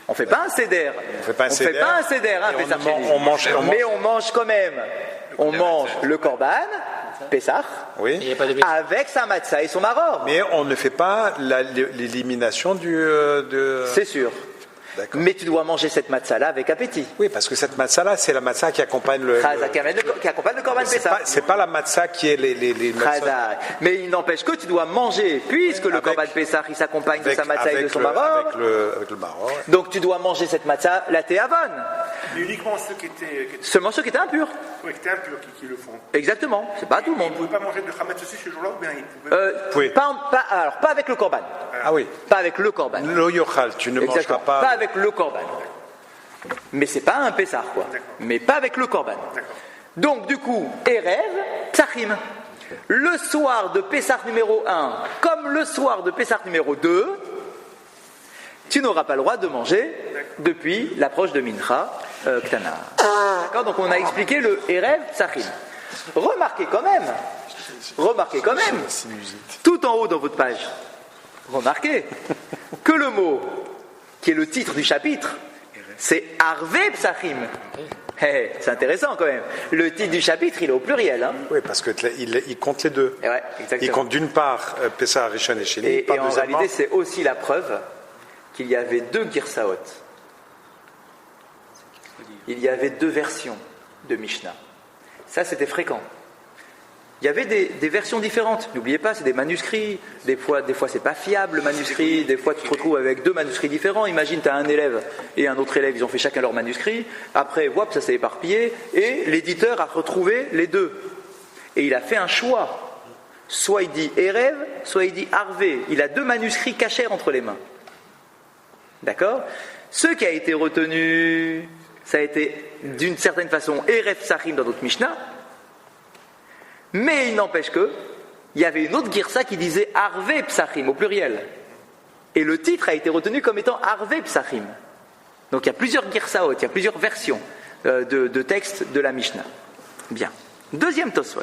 On ne fait pas un seder. On fait pas un seder, hein, Pessah Sheni. Mais on mange quand même. On mange le Korban, Pessah, oui. Il n'y a pas de avec sa matzah et son maror. Mais on ne fait pas l'élimination de... C'est sûr. D'accord. Mais tu dois manger cette matzah-là avec appétit. Oui, parce que cette matzah-là, c'est la matzah qui accompagne Qui accompagne le Korban Pessah. C'est pas la matzah qui est les Chazak. Mais il n'empêche que tu dois manger, puisque le Korban Pessah, il s'accompagne de sa matzah et de son maror. Avec le maror. Ouais. Donc tu dois manger cette matzah, la théavon. Mais uniquement ceux qui étaient Seulement ceux qui étaient impurs. impurs qui le font. Exactement. C'est pas tout le Ils monde. ne pouvaient pas manger de chametz aussi ce jour-là ou bien ils pouvaient... Oui. Pas avec le Korban. Ah oui. Pas avec le Korban. Lo yochal, tu ne Exactement. mangeras Pas avec le Korban. Mais c'est pas un Pessah, quoi. Mais pas avec le Korban. Donc, du coup, Erev, Psachim. Le soir de Pessah numéro 1, comme le soir de Pessah numéro 2, tu n'auras pas le droit de manger depuis l'approche de Mincha Ktana. D'accord. Donc, on a expliqué le Erev, Psachim. Remarquez quand même, tout en haut dans votre page, remarquez que le mot qui est le titre du chapitre, c'est Arvé Psachim. C'est intéressant quand même. Le titre du chapitre, il est au pluriel. Hein. Oui, parce qu'il compte les deux. Ouais, exactement. Il compte d'une part Pessah Rishon et Sheni. Et en réalité, c'est aussi la preuve qu'il y avait deux Girsaot. Il y avait deux versions de Mishnah. Ça, c'était fréquent. Il y avait des versions différentes. N'oubliez pas, c'est des manuscrits. Des fois c'est pas fiable le manuscrit. Des fois, tu te retrouves avec deux manuscrits différents. Imagine, tu as un élève et un autre élève, ils ont fait chacun leur manuscrit. Après, ça s'est éparpillé. Et l'éditeur a retrouvé les deux. Et il a fait un choix. Soit il dit Erev, soit il dit Arvé. Il a deux manuscrits cachés entre les mains. D'accord ? Ce qui a été retenu, ça a été d'une certaine façon Erev Psachim dans notre Mishnah. Mais il n'empêche que, il y avait une autre girsa qui disait Arvé Psachim au pluriel. Et le titre a été retenu comme étant Arvé Psachim. Donc il y a plusieurs girsaot, il y a plusieurs versions de textes de la Mishnah. Bien. Deuxième Tosfot.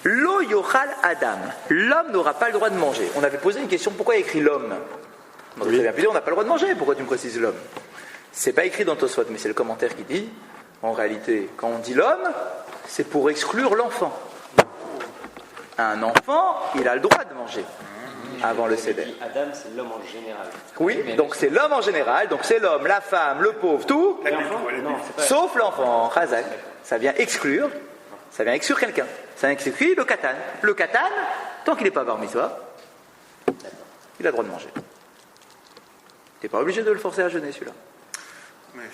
Lo yochal Adam. L'homme n'aura pas le droit de manger. On avait posé une question, pourquoi il y a écrit l'homme? On n'a pas le droit de manger, pourquoi tu me précises l'homme? C'est pas écrit dans Tosfot, mais c'est le commentaire qui dit, en réalité, quand on dit l'homme, c'est pour exclure l'enfant. Un enfant, il a le droit de manger avant le Seder. Adam, c'est l'homme en général. Oui, donc c'est l'homme en général, donc c'est l'homme, la femme, le pauvre, tout, sauf l'enfant, Chazak. Ça vient exclure quelqu'un. Ça vient exclure le katan. Le katan, tant qu'il n'est pas bar mitzvah, il a le droit de manger. Tu n'es pas obligé de le forcer à jeûner, celui-là. Mais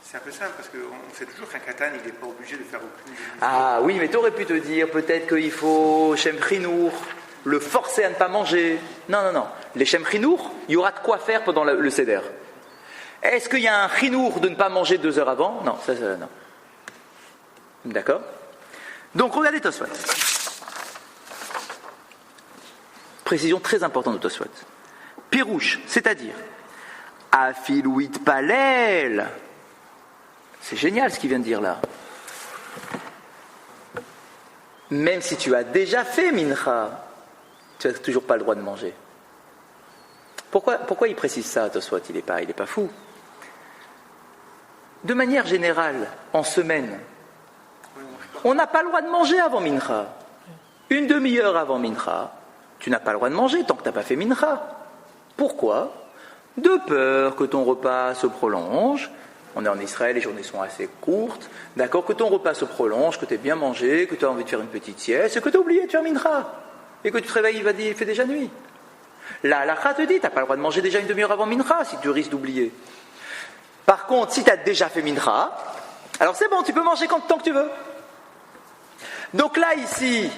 c'est un peu simple, parce qu'on sait toujours qu'un katan, il n'est pas obligé de faire aucune... Ah oui, mais tu aurais pu te dire, peut-être qu'il faut Shem Chinour, le forcer à ne pas manger. Non. Les Shem Chinour, il y aura de quoi faire pendant le Seder. Est-ce qu'il y a un Chinour de ne pas manger 2 heures avant? Non, ça, non. D'accord? Donc, regardez Tosfot. Précision très importante de Tosfot. Pirouche, c'est-à-dire Afilouit Palel. C'est génial ce qu'il vient de dire là. Même si tu as déjà fait Mincha, tu n'as toujours pas le droit de manger. Pourquoi il précise ça, Tosfot? Il n'est pas fou. De manière générale, en semaine, on n'a pas le droit de manger avant Mincha. Une demi-heure avant Mincha, tu n'as pas le droit de manger tant que tu n'as pas fait Mincha. Pourquoi? De peur que ton repas se prolonge. On est en Israël, les journées sont assez courtes. D'accord, que ton repas se prolonge, que tu aies bien mangé, que tu as envie de faire une petite sieste, que tu as oublié de faire Mincha. Et que tu te réveilles, il fait déjà nuit. La halakha te dit, tu n'as pas le droit de manger déjà une demi-heure avant Mincha si tu risques d'oublier. Par contre, si tu as déjà fait Mincha, alors c'est bon, tu peux manger tant que tu veux. Donc là, ici,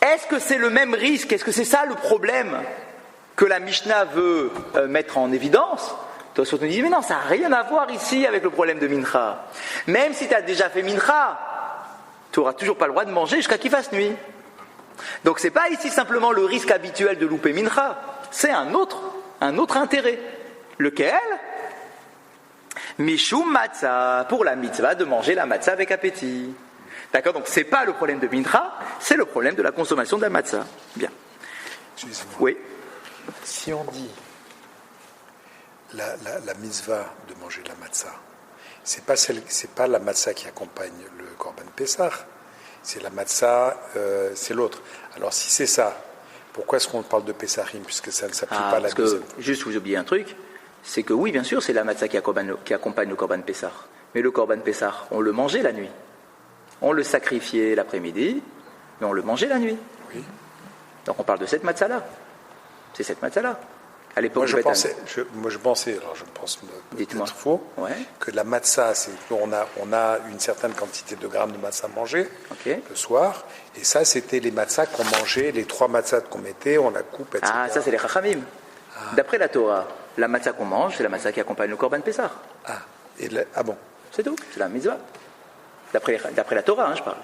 est-ce que c'est le même risque? Est-ce que c'est ça le problème que la Mishnah veut mettre en évidence? Toi, surtout, tu dis, mais non, ça n'a rien à voir ici avec le problème de Mincha. Même si tu as déjà fait Mincha, tu n'auras toujours pas le droit de manger jusqu'à qu'il fasse nuit. Donc c'est pas ici simplement le risque habituel de louper mincha, c'est un autre intérêt. Lequel? Mishum matzah, pour la mitzvah de manger la matzah avec appétit. D'accord? Donc c'est pas le problème de mincha, c'est le problème de la consommation de la matzah. Bien. Excusez-moi. Oui. Si on dit la mitzvah de manger la matzah, c'est pas la matzah qui accompagne le korban Pessah, c'est la matzah, c'est l'autre. Alors si c'est ça, pourquoi est-ce qu'on parle de Pessahim puisque ça ne s'applique pas à la parce que, deuxième? juste vous oubliez un truc, c'est que oui, bien sûr, c'est la matzah qui accompagne le korban Pessah. Mais le korban Pessah, on le mangeait la nuit. On le sacrifiait l'après-midi, mais on le mangeait la nuit. Oui. Donc on parle de cette matzah-là. C'est cette matzah-là. À l'époque, Moi je pensais, alors je pense Dites-moi. peut-être faux, Ouais. que la matzah, c'est on a une certaine quantité de grammes de matzah mangée Ok. le soir, et ça c'était les matzahs qu'on mangeait, les 3 matzahs qu'on mettait, on la coupe, etc. Ah, ça c'est les chachamim. D'après la Torah, la matzah qu'on mange, c'est la matzah qui accompagne le korban Pessah. Ah bon. C'est tout, c'est la mitzvah. D'après la Torah, je parle.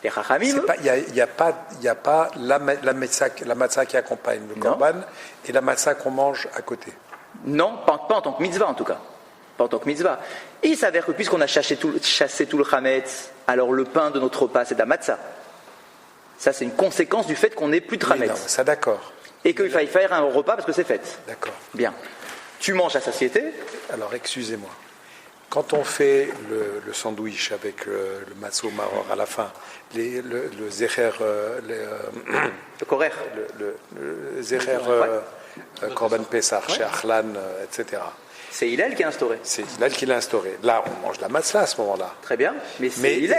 Les chachamim. Il n'y a pas la matzah qui accompagne le korban et la matzah qu'on mange à côté. Non, pas en tant que mitzvah en tout cas. Pas en tant que mitzvah. Il s'avère que puisqu'on a chassé tout le chametz, alors le pain de notre repas c'est de la matzah. Ça c'est une conséquence du fait qu'on n'ait plus de Oui, non, chametz. ça d'accord. Et qu'il faille faire un repas parce que c'est fait. D'accord. Bien. Tu manges à satiété. Alors excusez-moi. Quand on fait le sandwich avec le matzo maror à la fin, le zecher, Le korer. le zecher korban Pessah, chez Achlan, etc. C'est Hillel qui a instauré. C'est là qu'il l'a instauré. Là, on mange la matzah à ce moment-là. Très bien. Mais c'est Hillel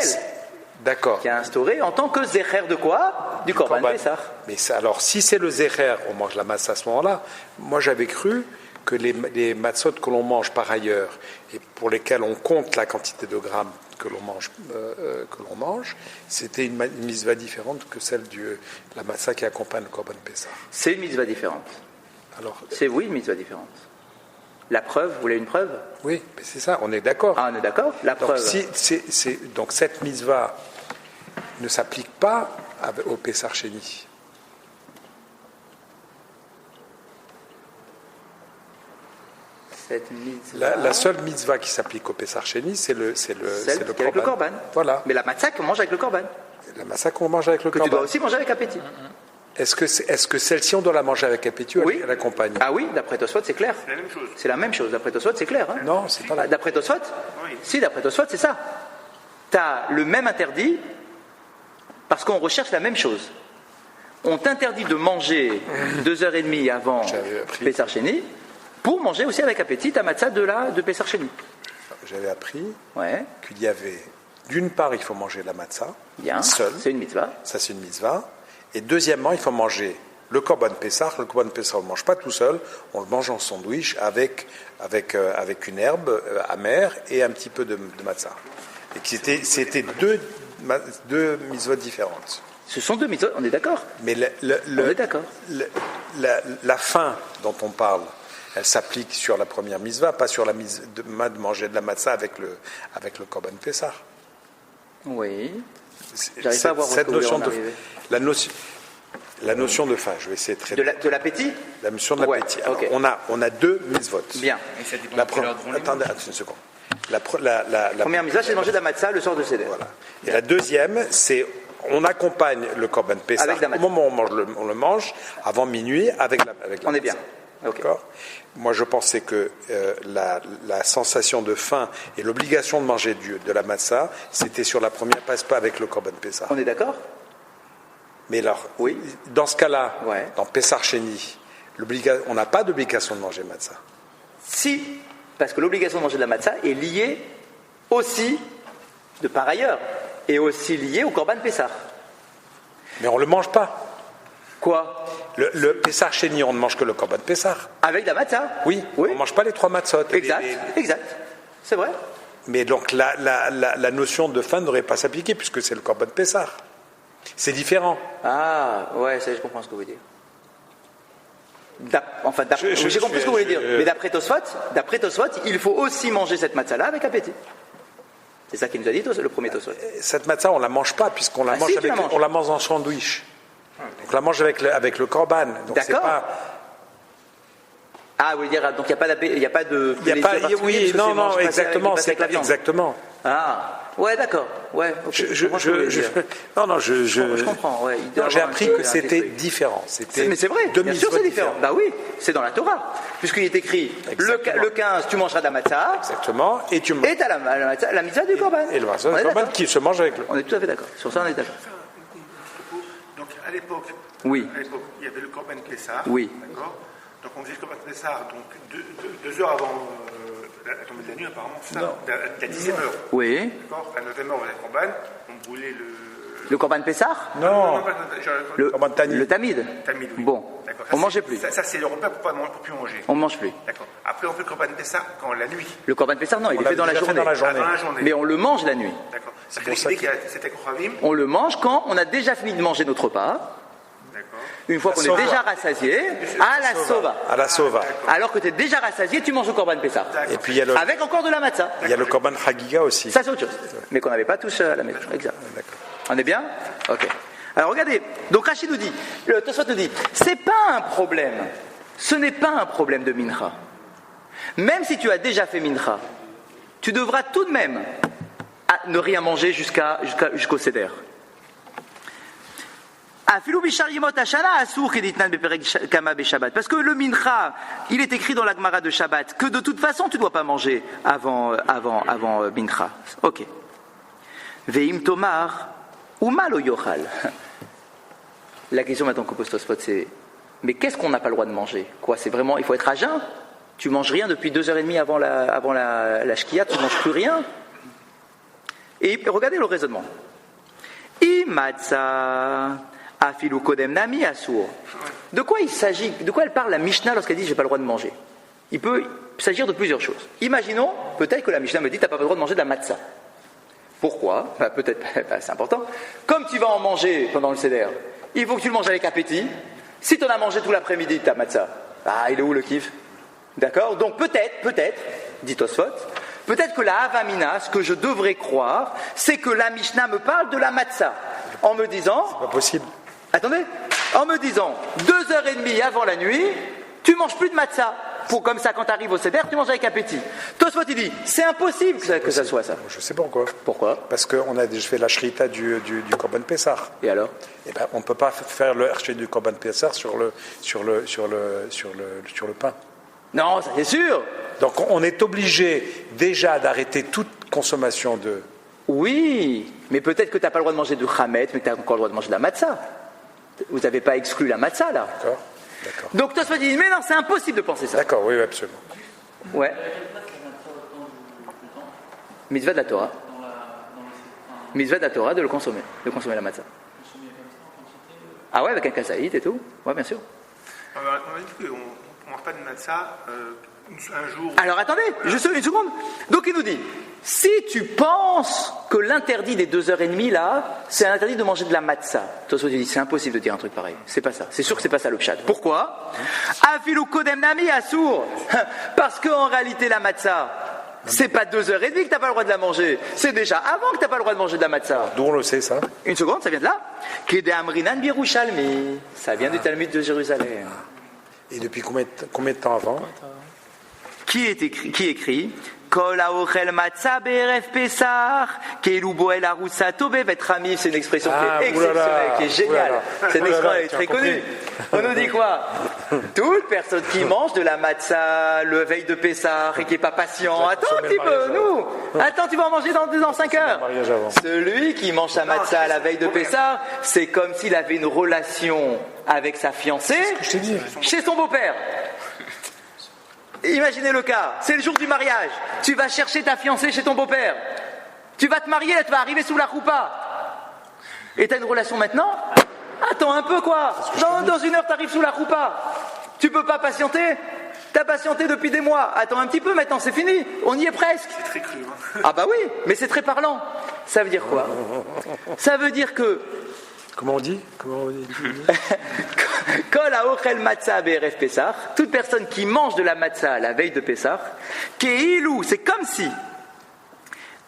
D'accord. qui a instauré en tant que zecher de quoi? Du korban Pessah. Mais alors, si c'est le zecher, on mange la matzah à ce moment-là. Moi, j'avais cru que les matzot que l'on mange par ailleurs et pour lesquels on compte la quantité de grammes que l'on mange, c'était une mitzvah différente que celle de la matzah qui accompagne le korban Pessah. C'est une mitzvah différente. Alors, C'est oui une mitzvah différente. La preuve, vous voulez une preuve? oui, mais c'est ça, on est d'accord. Ah, on est d'accord? La Donc, preuve. donc cette mitzvah ne s'applique pas au Pessah Sheni. Cette mitzvah. La seule mitzvah qui s'applique au Pessah Sheni, c'est le avec le korban. Voilà. Mais la matzah qu'on mange avec le korban. La matzah qu'on mange avec le Que korban. tu dois aussi manger avec appétit. Est-ce que celle-ci, on doit la manger avec appétit ou Oui. elle accompagne? Ah oui, d'après Tosfot, c'est clair. C'est la même chose. C'est la même chose. D'après Tosfot, c'est clair. Hein. Non, c'est pas la D'après Tosfot Oui. Si, d'après Tosfot, c'est ça. Tu as le même interdit parce qu'on recherche la même chose. On t'interdit de manger 2h30 avant J'avais appris. Pessah Sheni pour manger aussi avec appétit ta matzah de Pessah Sheni. J'avais appris Ouais, qu'il y avait, d'une part, il faut manger la matzah, bien. seule, C'est une mitzvah. ça c'est une mitzvah. Et deuxièmement, il faut manger le korban Pessah. Le korban Pessah, on ne le mange pas tout seul, on le mange en sandwich avec une herbe amère et un petit peu de matzah. Et c'était deux mitzvahs différentes. Ce sont deux mitzvahs, on est d'accord? Mais On est d'accord. la fin dont on parle, elle s'applique sur la première mitzvah, pas sur la mitzvah de manger de la matzah avec le korban Pessah. Oui. J'arrive pas à voir cette où vous voulez notion en de arriver. la notion de faim, je vais essayer de traiter. De l'appétit? La notion de l'appétit. Ouais, Alors, ok. on a deux mitzvot. Bien. Et ça dépend La de quelle heure devant les attendez, une seconde. La Première mitzvah, c'est de manger de la matzah le soir de Seder. Voilà. Et la deuxième, c'est on accompagne le korban Pessah Avec la au matzah. moment où on le mange, avant minuit, avec la On est bien. matzah. Ok. D'accord. Moi, je pensais que la sensation de faim et l'obligation de manger de la matzah, c'était sur la première, passe pas avec le korban Pessah. On est d'accord? Mais alors, Oui. dans ce cas-là, Ouais. dans Pessah Sheni, on n'a pas d'obligation de manger matzah. Si, parce que l'obligation de manger de la matzah est liée aussi, de par ailleurs, et aussi liée au korban Pessah. Mais on ne le mange pas. Quoi? Le Pessah Sheni, on ne mange que le korban Pessah. Avec de la matzah? Oui, on ne mange pas les 3 matzot. Exact, exact. C'est vrai. Mais donc la notion de faim n'aurait pas s'appliquer puisque c'est le korban Pessah. C'est différent. Ah, ouais, ça, je comprends ce que vous voulez dire. J'ai compris ce que vous voulez dire. Mais d'après Tosfot, il faut aussi manger cette matzah-là avec appétit. C'est ça qu'il nous a dit, le premier Tosfot. Cette matzah, on ne la mange pas, puisqu'on la, on la mange en sandwich. Donc on la mange avec le korban. Donc c'est pas... Ah, vous voulez dire, donc il n'y a pas de... Oui, non, exactement. C'est exactement. Ah, ouais, d'accord. Ouais, okay. Je comprends. Ouais, j'ai appris que c'était différent. Mais c'est vrai, bien sûr c'est différent. Bah oui, c'est dans la Torah. Puisqu'il est écrit, le 15, tu mangeras de la matzah. Exactement. Et tu as la mitzvah du korban. Et le mitzvah du korban qui se mange avec le... On est tout à fait d'accord. Sur ça, on est d'accord. Donc à l'époque, il y avait le korban Pessah. Oui. D'accord. Donc on faisait le korban Pessah, donc 2 heures avant la tombée de la nuit, apparemment, ça, à 19h. Oui. D'accord. À 9h, on faisait le korban, on brûlait le korban Pessah. Non. Le korban Tamid. Le Tamid. Tamid, oui. Bon. On ne mangeait plus. Ça, c'est le repas pour ne plus manger. On ne mange plus. D'accord. Après, on fait le korban Pessah quand la nuit. Le korban Pessah, non, il est fait dans la journée. Dans la journée. Mais on le mange la nuit. D'accord. C'est pour ça que c'était Kochavim. On le mange quand on a déjà fini de manger notre repas. Une fois qu'on est déjà rassasié, à la sova. Alors que tu es déjà rassasié, tu manges le korban Pessah. Et puis avec encore de la matzah. Il y a le korban Chagiga aussi. Ça c'est autre chose. Mais qu'on n'avait pas tous à la maison. Exact. On est bien ? Ok. Alors regardez, donc Rachid nous dit, le Tosfot nous dit, c'est pas un problème. Ce n'est pas un problème de mincha. Même si tu as déjà fait mincha, tu devras tout de même ne rien manger jusqu'au seder. Parce que le mincha, il est écrit dans la Gemara de Shabbat que de toute façon tu ne dois pas manger avant mincha. Ok. Veim tomar ou mal au yochal. La question maintenant qu'on pose Tosfot, c'est mais qu'est-ce qu'on n'a pas le droit de manger ? Quoi ? C'est vraiment, il faut être à jeun ? Tu manges rien depuis 2h30 avant la shkia, tu ne manges plus rien ? Et regardez le raisonnement. Imatza. Afilu kodem nami asur. De quoi il s'agit ? De quoi elle parle la Mishnah lorsqu'elle dit j'ai pas le droit de manger ? Il peut s'agir de plusieurs choses. Imaginons peut-être que la Mishnah me dit t'as pas le droit de manger de la matzah. Pourquoi ? Peut-être, c'est important. Comme tu vas en manger pendant le seder, il faut que tu le manges avec appétit. Si tu en as mangé tout l'après-midi ta matzah, il est où le kiff ? D'accord ? Donc peut-être, dit Tosfot, peut-être que la Havamina, ce que je devrais croire, c'est que la Mishnah me parle de la matzah en me disant. C'est pas possible. Attendez, en me disant 2h30 avant la nuit, tu manges plus de matzah. Comme ça, quand tu arrives au seder, tu manges avec appétit. Tosfot, il dit, c'est impossible que ça soit ça. Je sais pas pourquoi. Pourquoi ? Parce qu'on a déjà fait la shrita du korban Pessah. Et alors ? Eh ben, on ne peut pas faire le herché du korban Pessah sur le pain. Non, ça c'est sûr. Donc on est obligé déjà d'arrêter toute consommation de... Oui, mais peut-être que tu n'as pas le droit de manger de chametz, mais que tu as encore le droit de manger de la matzah. Vous n'avez pas exclu la matzah, là. D'accord. Donc toi, tu dis, mais non, c'est impossible de penser ça. D'accord, oui, absolument. Ouais. Mitzvah de la Torah. Mitzvah de la Torah de consommer la matzah. Ah ouais, avec un kasaït et tout. Ouais, bien sûr. On a dit qu'on ne mange pas de matzah un jour. Alors attendez, juste une seconde. Donc il nous dit, si tu penses que l'interdit des 2h30 là, c'est interdit de manger de la matzah, toi tu dis c'est impossible de dire un truc pareil. C'est pas ça. C'est sûr que c'est pas ça le pshat. Pourquoi ? Afilu kodem nami asur. Parce qu'en réalité la matzah, c'est pas 2h30 que t'as pas le droit de la manger. C'est déjà avant que t'as pas le droit de manger de la matzah. D'où on le sait ça ? Une seconde, ça vient de là. Kede amrinan birushalmi. Ça vient du Talmud de Jérusalem. Et depuis combien de temps avant ? Qui écrit Kol haochel matzah be'erev Pesach, keilu boel arutzato bevet ramif. C'est une expression qui est exceptionnelle, qui est géniale. Cette expression est très connue. On nous dit quoi ? Toute personne qui mange de la matzah le veille de Pesach et qui n'est pas patient, attends un petit peu, attends, tu vas en manger dans 5 heures. Celui qui mange sa matzah la veille de Pesach, c'est comme s'il avait une relation avec sa fiancée chez son beau-père. Imaginez le cas, c'est le jour du mariage, tu vas chercher ta fiancée chez ton beau-père, tu vas te marier, là, tu vas arriver sous la roupa, et tu as une relation maintenant ? Attends un peu quoi, dans 1 heure tu arrives sous la roupa, tu peux pas patienter ? T'as patienté depuis des mois, attends un petit peu maintenant, c'est fini, on y est presque. C'est très cru. Ah bah oui, mais c'est très parlant. Ça veut dire quoi ? Ça veut dire que... Comment on dit ? Kol haochel matzah be'erev Pesach, toute personne qui mange de la matzah la veille de Pesach, keilou, c'est comme si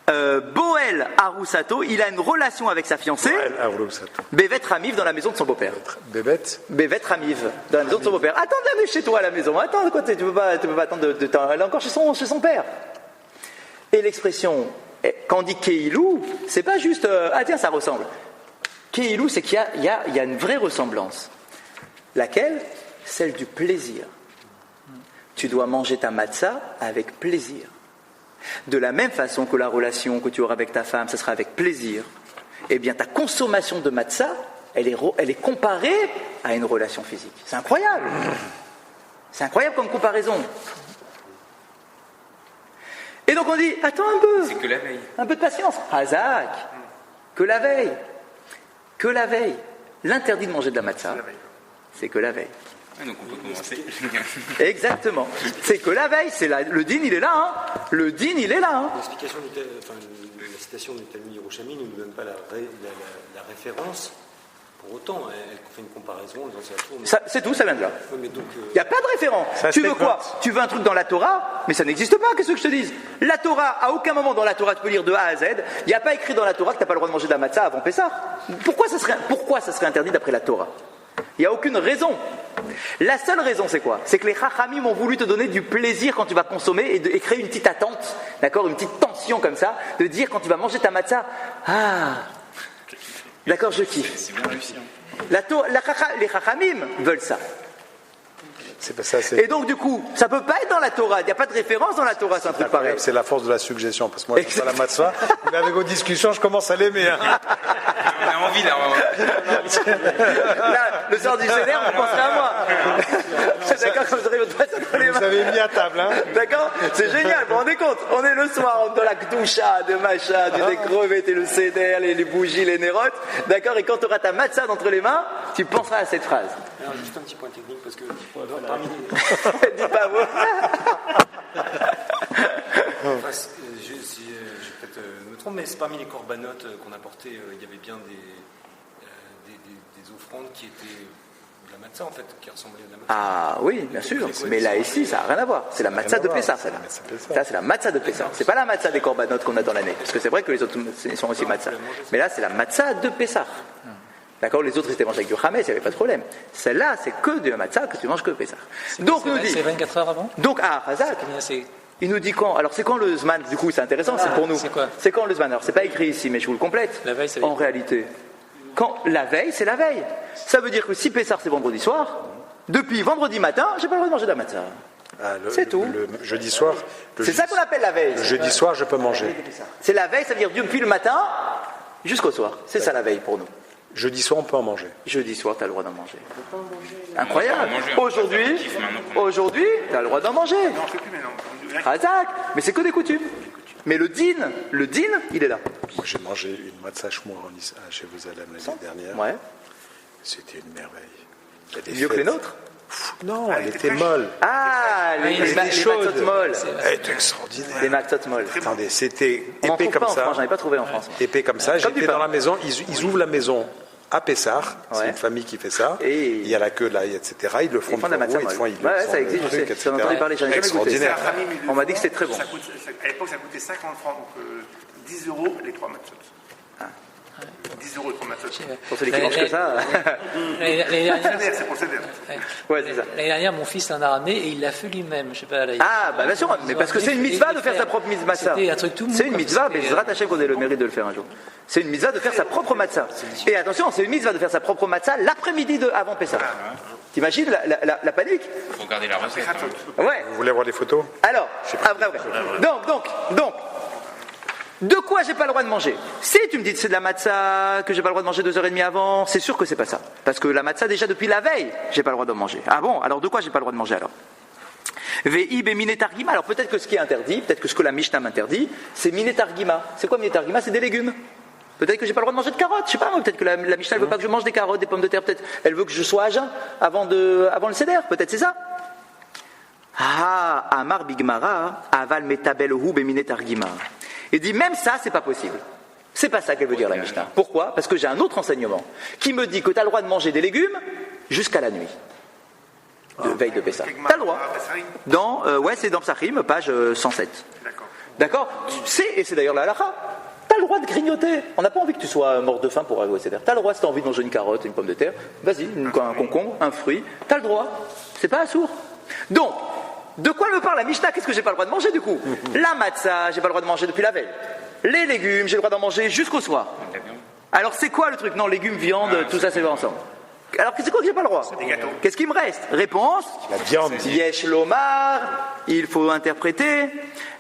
Boel Arusato, il a une relation avec sa fiancée. Boel Arusato. Bevet Ramiv dans la maison de son beau-père. Bevet Ramiv dans la maison de son beau-père. Attends, viens chez toi à la maison. Attends, quoi, tu peux pas attendre de temps. Elle est encore chez son père. Et l'expression, quand on dit Keilou, c'est pas juste ah tiens, ça ressemble. Keilou, c'est qu'il y a une vraie ressemblance. Laquelle? Celle du plaisir. Tu dois manger ta matzah avec plaisir. De la même façon que la relation que tu auras avec ta femme, ça sera avec plaisir, eh bien ta consommation de matzah, elle est comparée à une relation physique. C'est incroyable. C'est incroyable comme comparaison. Et donc on dit, attends un peu. C'est que la veille. Un peu de patience. Hazak. Que la veille. Que la veille. L'interdit de manger de la matzah, c'est que la veille. Ah, donc on peut commencer. Exactement. C'est que la veille, le din, il est là. Hein. Le din, il est là. Hein. L'explication la citation du Talmud Yerushalmi ne nous donne pas la référence. Pour autant, elle fait une comparaison en disant c'est tout, ça vient de là. Il n'y a pas de référence. Tu veux quoi? Tu veux un truc dans la Torah? Mais ça n'existe pas, qu'est-ce que je te dise? La Torah, à aucun moment dans la Torah, tu peux lire de A à Z, il n'y a pas écrit dans la Torah que tu n'as pas le droit de manger de la matzah avant Pessah. Pourquoi ça serait interdit d'après la Torah? Il n'y a aucune raison. La seule raison, c'est quoi? C'est que les Chachamim ont voulu te donner du plaisir quand tu vas consommer et créer une petite attente, d'accord, une petite tension comme ça, de dire quand tu vas manger ta matzah, ah, d'accord, je kiffe. C'est bien réussi. Les Chachamim veulent ça. C'est pas ça, et donc du coup, ça peut pas être dans la Torah. Il n'y a pas de référence dans la Torah, c'est un truc pareil. C'est la force de la suggestion, parce que moi, je pas la matzah, mais avec vos discussions, je commence à l'aimer. Hein. On a envie là. Là, le soir du CDR, vous penserez à moi. C'est d'accord, quand vous aurez votre matzah dans les mains. Vous avez mis à table, hein. D'accord? C'est génial, vous vous rendez compte? On est le soir, on est dans la kdoucha, de machin, du décrevé, le CDR, les bougies, les nérotes. D'accord? Et quand tu auras ta matzah entre les mains, tu penseras à cette phrase. Alors, juste un petit point technique, parce que parmi les... Dis pas vous. je peut-être me trompe, mais c'est parmi les corbanotes qu'on apportait, il y avait bien des offrandes qui étaient de la matzah, en fait, qui ressemblaient à de la matzah. Ah oui, bien sûr. Mais là, ici, ça n'a rien à voir. C'est la matzah de Pessah, celle-là. Ça, c'est la matzah de Pessah. C'est pas la matzah des corbanotes qu'on a dans l'année. Parce que c'est vrai que les autres sont aussi matzah. Mais là, c'est la matzah de Pessah. D'accord, les autres étaient mangés avec du chametz, il n'y avait pas de problème. Celle-là, c'est que de la matzah que tu manges que Pessah. Donc, nous dit. C'est 24 heures avant? Donc, Hazak. Il nous dit quand? Alors, c'est quand le Zman? Du coup, c'est intéressant, c'est pour nous. C'est quoi? C'est quand le Zman? Alors, c'est pas écrit ici, mais je vous le complète. La veille, ça veut dire en réalité. Quand la veille, c'est la veille. Ça veut dire que si Pessah, c'est vendredi soir, depuis vendredi matin, j'ai pas le droit de manger de la matzah. C'est tout. Le jeudi soir. C'est ça qu'on appelle la veille. Le jeudi soir, je peux manger. C'est la veille, ça veut dire depuis le matin jusqu'au soir. C'est ça la veille pour nous. Jeudi soir, on peut en manger. Jeudi soir, tu as le droit d'en manger. Incroyable. Aujourd'hui, tu as le droit d'en manger. Non, on ne fait plus maintenant. Razak. Mais c'est que des coutumes. Mais le din, il est là. Moi, j'ai mangé une matzah shmour chez vous l'année dernière. Ouais. C'était une merveille. Mieux que les nôtres? Non, elle était molle. Ah, les matzot molles. Elle était extraordinaire. Les matzot molles. Attendez, c'était On en épais trouve comme pas en ça. France, j'en ai pas trouvé en France. Épais comme ça. J'étais dans la maison. Ils ouvrent la maison à Pessah. C'est Ouais. une famille qui fait ça. Et il y a la queue là, etc. Ils le font Ils font de la matzah molle. Ouais, ça existe, je sais. J'en ai entendu parler, j'en ai jamais goûté. On m'a dit que c'était très bon. À l'époque, ça coûtait 50 francs, donc 10 euros les 3 matzot. 10 euros les 3 matzot. Pour celui qui mange que ça. C'est pour le CDR. Ouais, c'est ça. L'année dernière, mon fils l'en a ramené et il l'a fait lui-même. Je sais pas. Là, Ah, bah bien sûr, mais parce que c'est une mitzvah de faire sa propre mitzvah. C'était un truc tout mou. C'est une mitzvah, mais Zrat Hashem qu'on ait le mérite de le faire un jour. C'est une mitzvah de faire sa propre matzah. Et attention, c'est une mitzvah de faire sa propre matzah l'après-midi avant Pessah. T'imagines la panique? Il faut garder la recette. Ouais. Vous voulez voir des photos? Alors, après. Donc, de quoi j'ai pas le droit de manger? Si tu me dis que c'est de la matzah, que j'ai pas le droit de manger 2h30 avant, c'est sûr que c'est pas ça. Parce que la matzah, déjà depuis la veille, j'ai pas le droit de manger. Ah bon? Alors de quoi j'ai pas le droit de manger alors? Ve'ib et minetargima. Alors peut-être que ce qui est interdit, peut-être que ce que la Mishnah m'interdit, c'est minetargima. C'est quoi minetargima? C'est des légumes. Peut-être que j'ai pas le droit de manger de carottes, je sais pas, peut-être que la Mishnah elle veut pas que je mange des carottes, des pommes de terre, peut-être elle veut que je sois à jeun avant le seder, peut-être c'est ça. Ah, Amar Bigmara, Aval Metabelhu Beminetargima. Il dit même ça, c'est pas possible. C'est pas ça qu'elle veut dire la Mishnah. Pourquoi? Parce que j'ai un autre enseignement qui me dit que tu as le droit de manger des légumes jusqu'à la nuit. De veille de Pessah. T'as le droit. Ouais, c'est dans Psachim, page 107. D'accord? Tu sais, et c'est d'ailleurs la halakha, tu as le droit de grignoter. On n'a pas envie que tu sois mort de faim pour arriver au Seder. Tu as le droit, si tu as envie de manger une carotte, une pomme de terre, vas-y, un concombre, un fruit, tu as le droit. C'est pas assourd. Donc, de quoi me parle la Mishnah? Qu'est-ce que j'ai pas le droit de manger du coup? La matzah, j'ai pas le droit de manger depuis la veille. Les légumes, j'ai le droit d'en manger jusqu'au soir. Alors c'est quoi le truc? Non, légumes, viande, tout ça c'est ensemble. Alors c'est quoi que j'ai pas le droit? Qu'est-ce qui me reste? Réponse? La viande. Yesh lomar, il faut interpréter.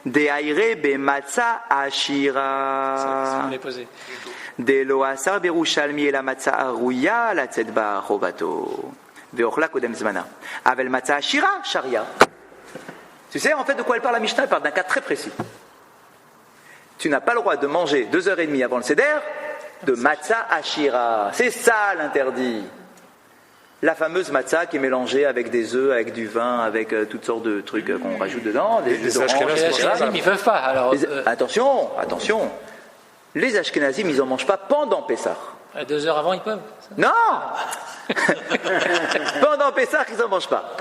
De'aire be matzah ashira. Ça me l'est posé. De lo asar berushalmi et la matzah arouya la tzedba chobato. Veochla kodem zmana. Avel matzah ashira, sharia. Tu sais en fait de quoi elle parle la Mishnah? Elle parle d'un cas très précis. Tu n'as pas le droit de manger 2h30 avant le Seder de matzah ashira. C'est ça l'interdit. La fameuse matzah qui est mélangée avec des œufs, avec du vin, avec toutes sortes de trucs qu'on rajoute dedans. Les Ashkenazim, ils ne peuvent pas. Alors, Attention. Les Ashkenazim, ils n'en mangent pas pendant Pessah. 2 heures avant, ils peuvent. Non. Pendant Pessah, ils n'en mangent pas.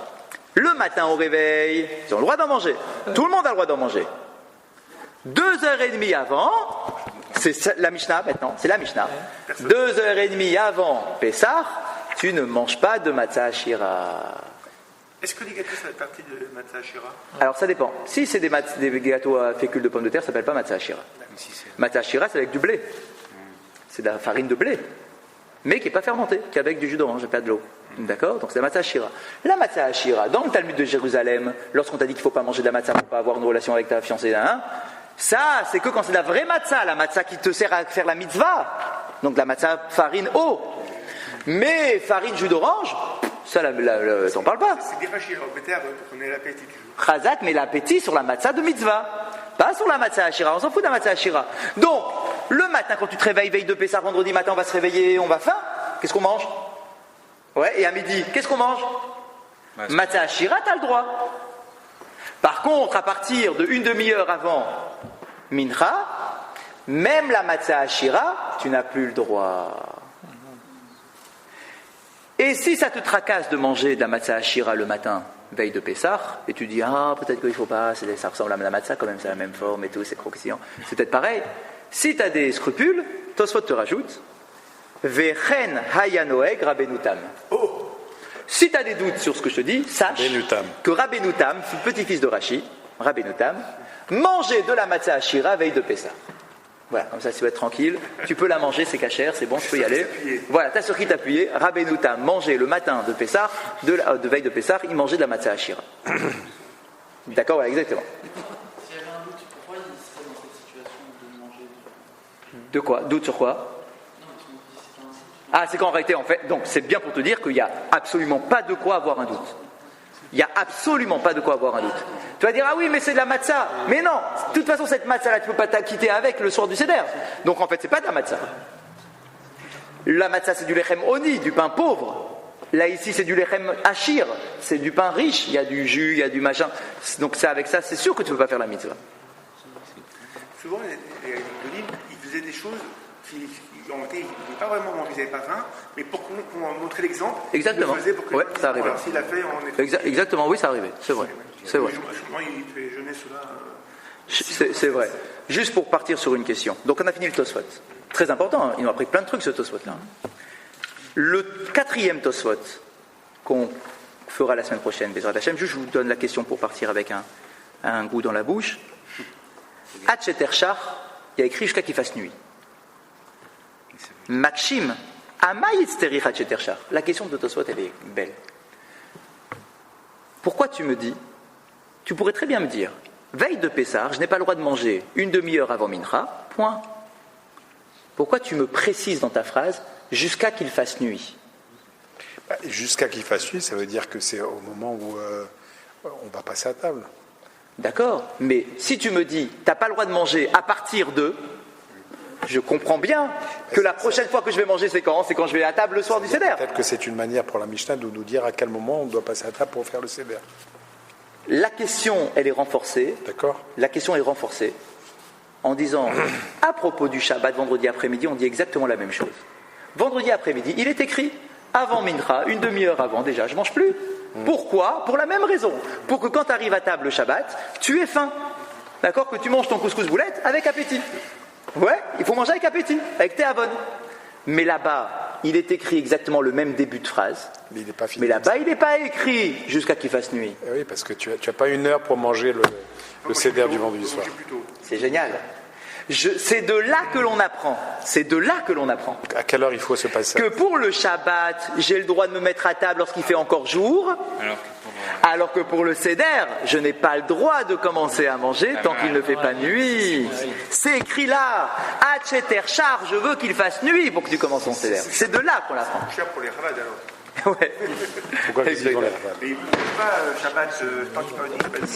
Le matin au réveil, ils ont le droit d'en manger. Tout le monde a le droit d'en manger. 2h30 avant, c'est la Mishnah maintenant, c'est la Mishnah. 2h30 avant Pessah, tu ne manges pas de matzah ashira. Est-ce que les gâteaux, ça fait partie de matzah ashira? Alors ça dépend. Si c'est des gâteaux à fécule de pommes de terre, ça s'appelle pas matzah ashira. Matzah ashira, c'est avec du blé. C'est de la farine de blé, mais qui n'est pas fermentée, qui est avec du jus d'orange et pas de l'eau. D'accord? Donc c'est la matzah ashira. La matzah ashira, dans le Talmud de Jérusalem, lorsqu'on t'a dit qu'il ne faut pas manger de la matzah pour ne pas avoir une relation avec ta fiancée, ça, c'est que quand c'est la vraie matzah qui te sert à faire la mitzvah, donc la matzah farine eau. Mais farine jus d'orange, ça, t'en parles pas. C'est des rachis, peut-être, pour qu'on ait l'appétit toujours. Chazak met l'appétit sur la matzah de mitzvah, pas sur la matzah ashira. On s'en fout de la matzah ashira. Donc, le matin, quand tu te réveilles, veille de Pessah, vendredi matin, on va se réveiller, on va faim. Qu'est-ce qu'on mange? Ouais, et à midi, qu'est-ce qu'on mange? Matzah ashira, t'as le droit. Par contre, à partir de une demi-heure avant Mincha, même la matzah ashira, tu n'as plus le droit. Et si ça te tracasse de manger de la matzah ashira le matin, veille de Pessah, et tu dis peut-être qu'il ne faut pas, ça ressemble à la matzah quand même, c'est la même forme et tout, c'est croquillant, c'est peut-être pareil. Si tu as des scrupules, Tosfot te rajoute Vechen hayanoeg Rabbeinu Tam. Si tu as des doutes sur ce que je te dis, sache que Rabbeinu Tam, petit-fils de Rashi, Rabbeinu Tam, mangeait de la matzah ashira veille de Pessah. Voilà, comme ça tu vas être tranquille, tu peux la manger, c'est cachère, c'est bon, je peux y aller. Voilà, t'as sur qui t'appuyer. Rabbeinu Tam mangeait le matin de Pessah, de veille de Pessah, il mangeait de la matzah ashira. D'accord, voilà, exactement. S'il y avait un doute, pourquoi il serait dans cette situation de manger de quoi? Doute sur quoi? C'est qu'en réalité, en fait, donc c'est bien pour te dire qu'il n'y a absolument pas de quoi avoir un doute. Il n'y a absolument pas de quoi avoir un doute. Tu vas dire, oui, mais c'est de la matzah. Mais non, de toute façon, cette matzah-là, tu ne peux pas t'acquitter avec le soir du Seder. Donc en fait, c'est pas de la matzah. La matzah, c'est du lechem oni, du pain pauvre. Là, ici, c'est du lechem achir, c'est du pain riche. Il y a du jus, il y a du machin. Donc c'est avec ça, c'est sûr que tu ne peux pas faire la mitzvah. Souvent, les Golim, ils faisaient des choses qui ont été, ils n'ont pas vraiment mangé, ils n'avaient pas faim, mais pour montrer l'exemple, exactement. Ils le faisaient pour que ça arrivait. Voilà, s'il a fait, on était... Exactement, oui, ça arrivait, c'est vrai. C'est vrai. Souvent, il fait jeûner cela. C'est vrai. Juste pour partir sur une question. Donc, on a fini le Tosfot. Très important, ils nous ont appris plein de trucs, ce Tosfot-là. Le 4e Tosfot, qu'on fera la semaine prochaine, Bezrat Hashem, je vous donne la question pour partir avec un goût dans la bouche. Hatcheter Shach, il y a écrit jusqu'à qu'il fasse nuit. Makshim, Amayitzteri Hatcheter Shach. La question de Tosfot, elle est belle. Pourquoi tu me dis, tu pourrais très bien me dire, veille de Pessah, je n'ai pas le droit de manger une demi-heure avant Mincha, point. Pourquoi tu me précises dans ta phrase, jusqu'à qu'il fasse nuit? Jusqu'à qu'il fasse nuit, ça veut dire que c'est au moment où on va passer à table. D'accord, mais si tu me dis, tu n'as pas le droit de manger à partir de, je comprends bien que la prochaine fois que je vais manger, c'est quand je vais à table le soir du Seder. Peut-être que c'est une manière pour la Mishnah de nous dire à quel moment on doit passer à table pour faire le Seder. La question, elle est renforcée. D'accord. La question est renforcée en disant, à propos du Shabbat, vendredi après-midi, on dit exactement la même chose. Vendredi après-midi, il est écrit, avant Mincha, une demi-heure avant déjà, je ne mange plus. Pourquoi? Pour la même raison. Pour que quand tu arrives à table le Shabbat, tu aies faim. d'accord, que tu manges ton couscous boulette avec appétit. Ouais, il faut manger avec appétit, avec théavon. Mais là-bas, il est écrit exactement le même début de phrase. Mais là-bas, il n'est pas écrit jusqu'à qu'il fasse nuit. Oui, parce que tu n'as pas une heure pour manger le seder du vendredi soir. C'est génial. C'est de là que l'on apprend. C'est de là que l'on apprend. À quelle heure il faut se passer? Que pour le Shabbat, j'ai le droit de me mettre à table lorsqu'il fait encore jour. Alors que pour le Seder, je n'ai pas le droit de commencer à manger tant qu'il ne fait pas nuit. C'est écrit là. Hacheter char, je veux qu'il fasse nuit pour que tu commences ton Seder. C'est de là qu'on l'apprend. C'est cher pour les Chabad alors. Ouais. Pourquoi ils vont les Chabad? Mais il ne peut pas Shabbat tant qu'il peut